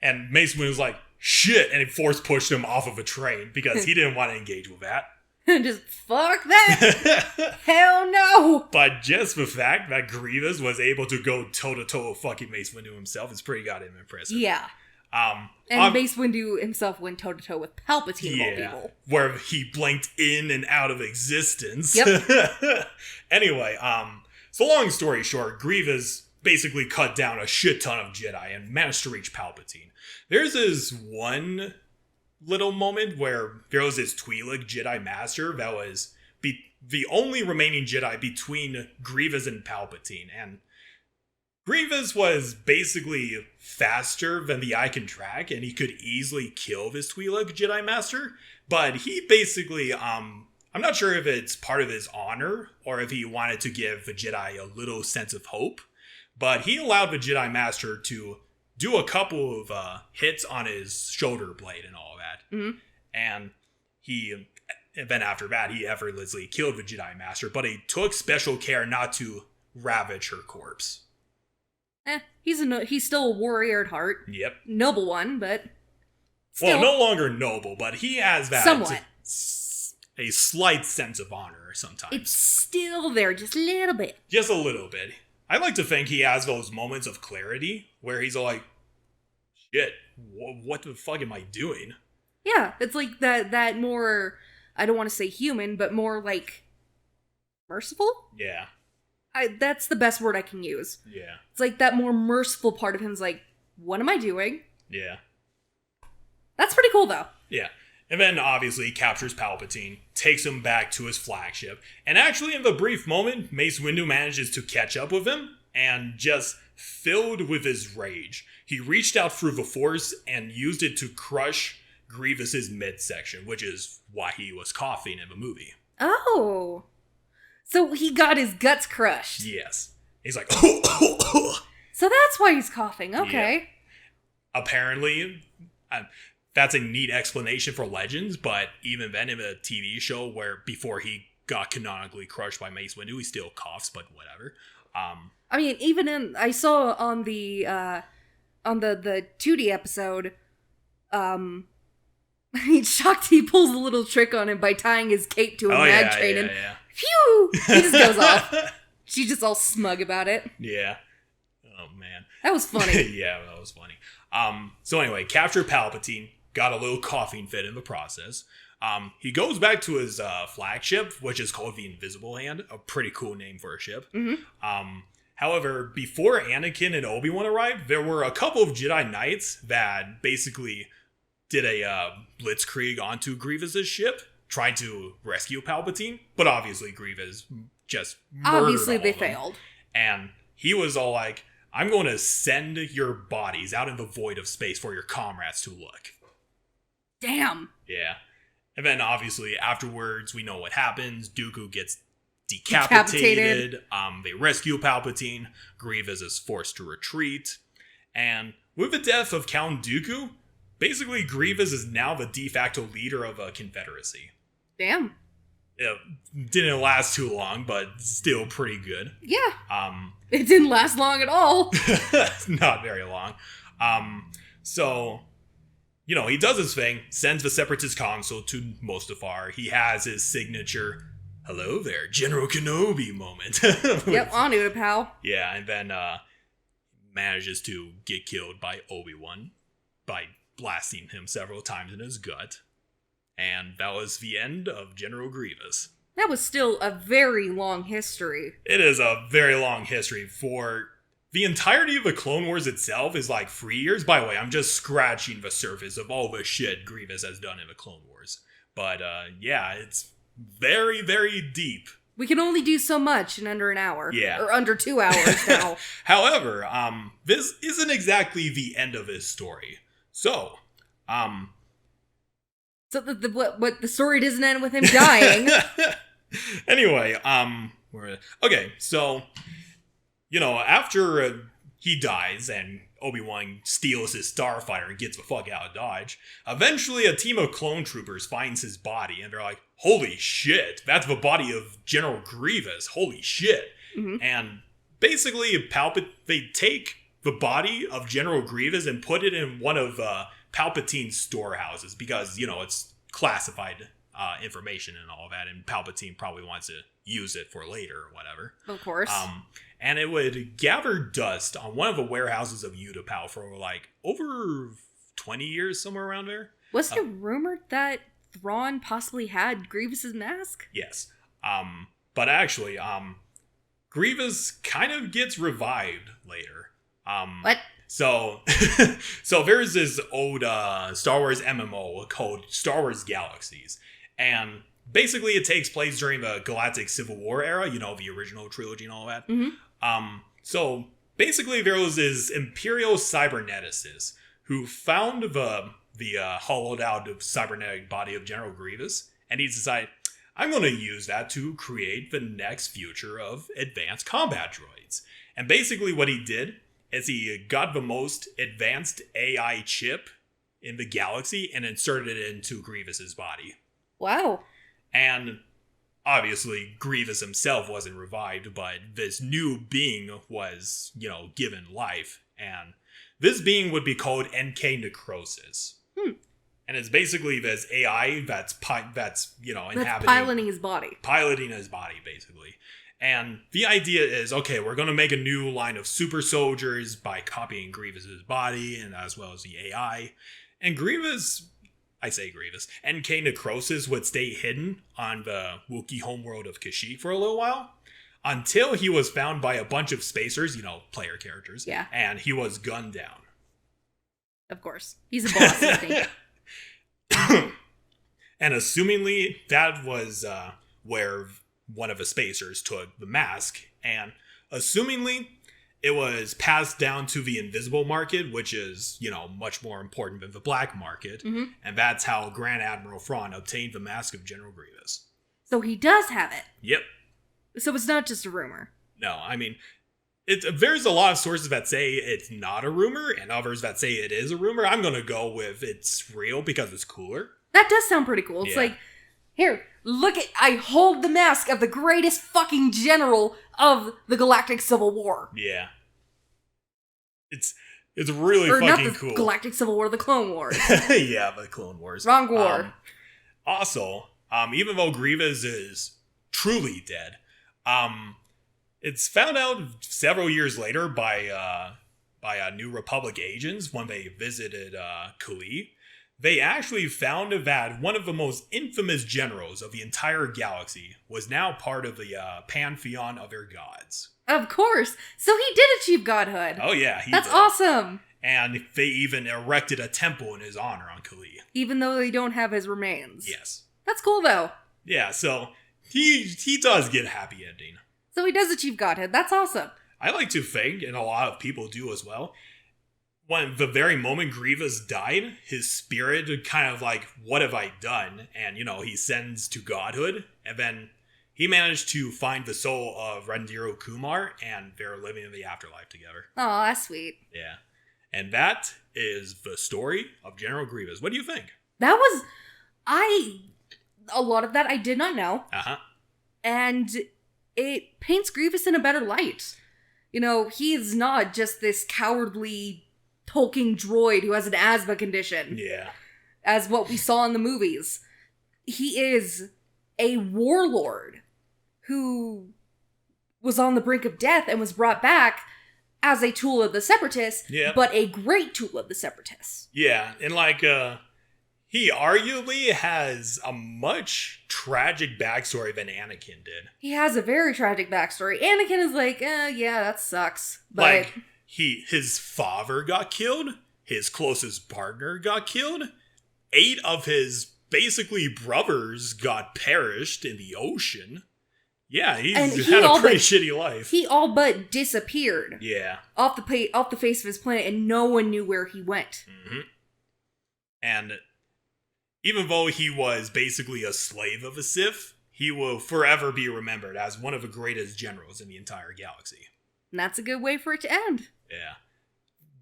And Mace Windu's like, shit, and he force pushed him off of a train because he didn't want to engage with that. Just fuck that. Hell no. But just the fact that Grievous was able to go toe-to-toe with fucking Mace Windu himself is pretty goddamn impressive. Yeah. And Mace Windu himself went toe-to-toe with Palpatine of all people. Where he blinked in and out of existence. Yep. Anyway, so long story short, Grievous basically cut down a shit ton of Jedi and managed to reach Palpatine. There's this one little moment where there was this Twi'lek Jedi Master that was the only remaining Jedi between Grievous and Palpatine, and Grievous was basically faster than the eye can track, and he could easily kill this Twi'lek Jedi Master, but he basically, I'm not sure if it's part of his honor, or if he wanted to give the Jedi a little sense of hope, but he allowed the Jedi Master to do a couple of hits on his shoulder blade and all that, and then after that, he effortlessly killed the Jedi Master, but he took special care not to ravage her corpse. He's still a warrior at heart. Yep. Noble one, but still. Well, no longer noble, but he has that somewhat. A slight sense of honor sometimes. It's still there, just a little bit. Just a little bit. I like to think he has those moments of clarity where he's like, shit, what the fuck am I doing? Yeah, it's like that more, I don't want to say human, but more like merciful? Yeah. That's the best word I can use. Yeah. It's like that more merciful part of him's like, what am I doing? Yeah. That's pretty cool, though. Yeah. And then, obviously, he captures Palpatine, takes him back to his flagship, and actually, in the brief moment, Mace Windu manages to catch up with him, and just filled with his rage, he reached out through the Force and used it to crush Grievous's midsection, which is why he was coughing in the movie. Oh. So he got his guts crushed. Yes. He's like, So that's why he's coughing. Okay. Yeah. Apparently, that's a neat explanation for Legends, but even then in a TV show where before he got canonically crushed by Mace Windu, he still coughs, but whatever. I mean, even I saw on the 2D episode, Shakti pulls a little trick on him by tying his cape to a mag train and phew! He just goes off. She's just all smug about it. Yeah. Oh, man. That was funny. Yeah, that was funny. So anyway, capture Palpatine, got a little coughing fit in the process. He goes back to his flagship, which is called the Invisible Hand, a pretty cool name for a ship. Mm-hmm. However, before Anakin and Obi-Wan arrived, there were a couple of Jedi Knights that basically did a blitzkrieg onto Grievous's ship, trying to rescue Palpatine, but obviously Grievous just murdered obviously all they of them. failed. And he was all like, I'm going to send your bodies out in the void of space for your comrades to look. Damn. Yeah. And then obviously afterwards, we know what happens. Dooku gets decapitated. They rescue Palpatine. Grievous is forced to retreat. And with the death of Count Dooku, basically Grievous is now the de facto leader of a confederacy. Damn. It didn't last too long, but still pretty good. Yeah. It didn't last long at all. Not very long. So, you know, he does his thing, sends the Separatist consul to Mustafar. He has his signature, hello there, General Kenobi moment. Yep, on to it, pal. Yeah, and then manages to get killed by Obi-Wan by blasting him several times in his gut. And that was the end of General Grievous. That was still a very long history. It is a very long history. For the entirety of the Clone Wars itself is like 3 years. By the way, I'm just scratching the surface of all the shit Grievous has done in the Clone Wars. But yeah, it's very, very deep. We can only do so much in under an hour. Yeah. Or under 2 hours now. However, this isn't exactly the end of his story. So, So what the story doesn't end with him dying. Anyway, okay, so, you know, after he dies and Obi-Wan steals his starfighter and gets the fuck out of Dodge, eventually a team of clone troopers finds his body and they're like, holy shit, that's the body of General Grievous, holy shit. Mm-hmm. And basically they take the body of General Grievous and put it in one of Palpatine's storehouses because, you know, it's classified information and all that, and Palpatine probably wants to use it for later or whatever. Of course. And it would gather dust on one of the warehouses of Utapau for like over 20 years, somewhere around there. Wasn't it rumored that Thrawn possibly had Grievous's mask? Yes. But actually, Grievous kind of gets revived later. What? So there's this old Star Wars MMO called Star Wars Galaxies. And basically it takes place during the Galactic Civil War era, the original trilogy and all that. Mm-hmm. So basically there was this Imperial cyberneticist who found the hollowed out cybernetic body of General Grievous, and he decided, I'm going to use that to create the next future of advanced combat droids. And basically what he did is he got the most advanced AI chip in the galaxy and inserted it into Grievous's body. Wow. And obviously Grievous himself wasn't revived, but this new being was, given life. And this being would be called NK Necrosis. And it's basically this AI that's inhabiting, piloting his body. Piloting his body, basically. And the idea is, okay, we're going to make a new line of super soldiers by copying Grievous's body and as well as the AI. And NK Necrosis would stay hidden on the Wookiee homeworld of Kashyyyk for a little while until he was found by a bunch of spacers, player characters. Yeah. And he was gunned down. Of course. He's a boss, I think. And assumingly that was where one of the spacers took the mask, and assumingly it was passed down to the invisible market, which is, much more important than the black market. Mm-hmm. And that's how Grand Admiral Thrawn obtained the mask of General Grievous. So he does have it. Yep. So it's not just a rumor. No, I mean, there's a lot of sources that say it's not a rumor and others that say it is a rumor. I'm going to go with it's real because it's cooler. That does sound pretty cool. It's like, here, I hold the mask of the greatest fucking general of the Galactic Civil War. Yeah. It's really or fucking not the cool. Galactic Civil War, the Clone Wars. Yeah, the Clone Wars. Wrong war. Also, even though Grievous is truly dead, it's found out several years later by New Republic agents when they visited Kaleesh. They actually found that one of the most infamous generals of the entire galaxy was now part of the pantheon of their gods. Of course. So he did achieve godhood. Oh yeah, That's did. Awesome. And they even erected a temple in his honor on Kaleesh. Even though they don't have his remains. Yes. That's cool though. Yeah, so he does get a happy ending. So he does achieve godhood. That's awesome. I like to think, and a lot of people do as well, when the very moment Grievous died, his spirit kind of like, what have I done? And, he sends to godhood. And then he managed to find the soul of Randiru Kumar, and they're living in the afterlife together. Oh, that's sweet. Yeah. And that is the story of General Grievous. What do you think? A lot of that I did not know. Uh-huh. And it paints Grievous in a better light. He is not just this cowardly hulking droid who has an asthma condition. Yeah. As what we saw in the movies. He is a warlord who was on the brink of death and was brought back as a tool of the Separatists, but a great tool of the Separatists. Yeah, and he arguably has a much tragic backstory than Anakin did. He has a very tragic backstory. Anakin is like, yeah, that sucks. But his father got killed, his closest partner got killed, 8 of his basically brothers got perished in the ocean. Yeah, he had a pretty shitty life. He all but disappeared. Yeah. Off the face of his planet, and no one knew where he went. Mm-hmm. And even though he was basically a slave of a Sith, he will forever be remembered as one of the greatest generals in the entire galaxy. And that's a good way for it to end. Yeah.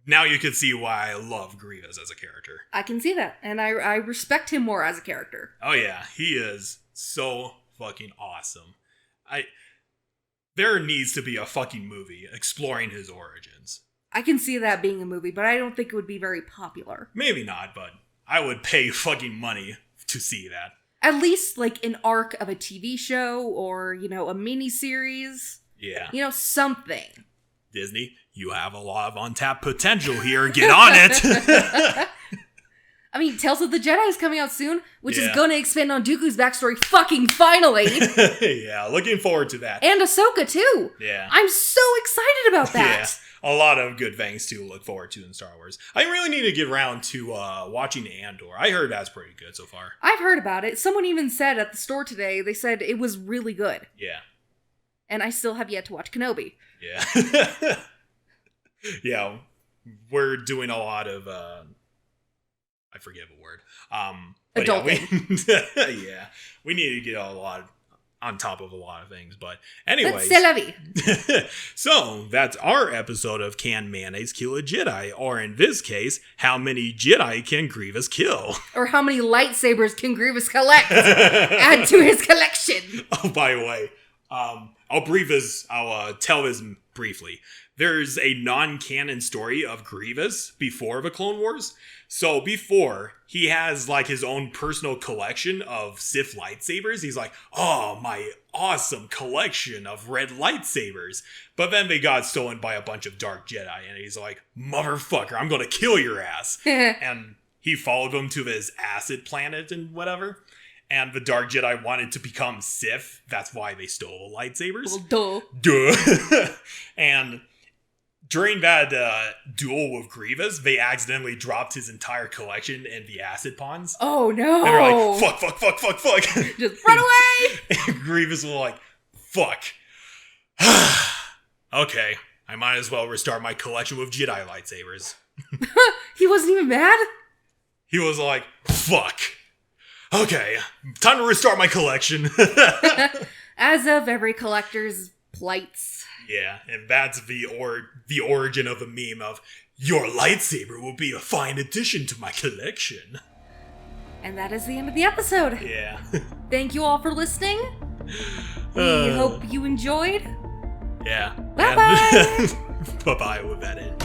Now you can see why I love Grievous as a character. I can see that, and I respect him more as a character. Oh yeah, he is so fucking awesome. There needs to be a fucking movie exploring his origins. I can see that being a movie, but I don't think it would be very popular. Maybe not, but I would pay fucking money to see that. At least, an arc of a TV show, or, a mini-series. Yeah. Something. Disney, you have a lot of untapped potential here. Get on it! I mean, Tales of the Jedi is coming out soon, which is Yeah. going to expand on Dooku's backstory fucking finally. Yeah, looking forward to that. And Ahsoka, too. Yeah. I'm so excited about that. Yeah, a lot of good things to look forward to in Star Wars. I really need to get around to watching Andor. I heard that's pretty good so far. I've heard about it. Someone even said at the store today, they said it was really good. Yeah. And I still have yet to watch Kenobi. Yeah. Yeah, we're doing a lot of, I forget the word. But Adulting. Yeah, we need to get a lot on top of a lot of things. But anyways. C'est la vie. So, that's our episode of Can Mayonnaise Kill a Jedi? Or in this case, how many Jedi can Grievous kill? Or how many lightsabers can Grievous collect? Add to his collection. Oh, by the way, I'll tell this briefly. There's a non-canon story of Grievous before the Clone Wars. So before, he has like his own personal collection of Sith lightsabers. He's like, oh, my awesome collection of red lightsabers. But then they got stolen by a bunch of Dark Jedi. And he's like, motherfucker, I'm going to kill your ass. And he followed them to this acid planet and whatever. And the Dark Jedi wanted to become Sith. That's why they stole the lightsabers. Well, Duh. And during that duel with Grievous, they accidentally dropped his entire collection in the acid ponds. Oh, no. And they're like, fuck. Just run away. And Grievous was like, fuck. Okay, I might as well restart my collection with Jedi lightsabers. He wasn't even mad? He was like, fuck. Okay, time to restart my collection. As of every collector's plights. Yeah, and that's the origin of the meme of, your lightsaber will be a fine addition to my collection. And that is the end of the episode. Yeah. Thank you all for listening. We hope you enjoyed. Yeah. Bye-bye. Bye-bye with that in.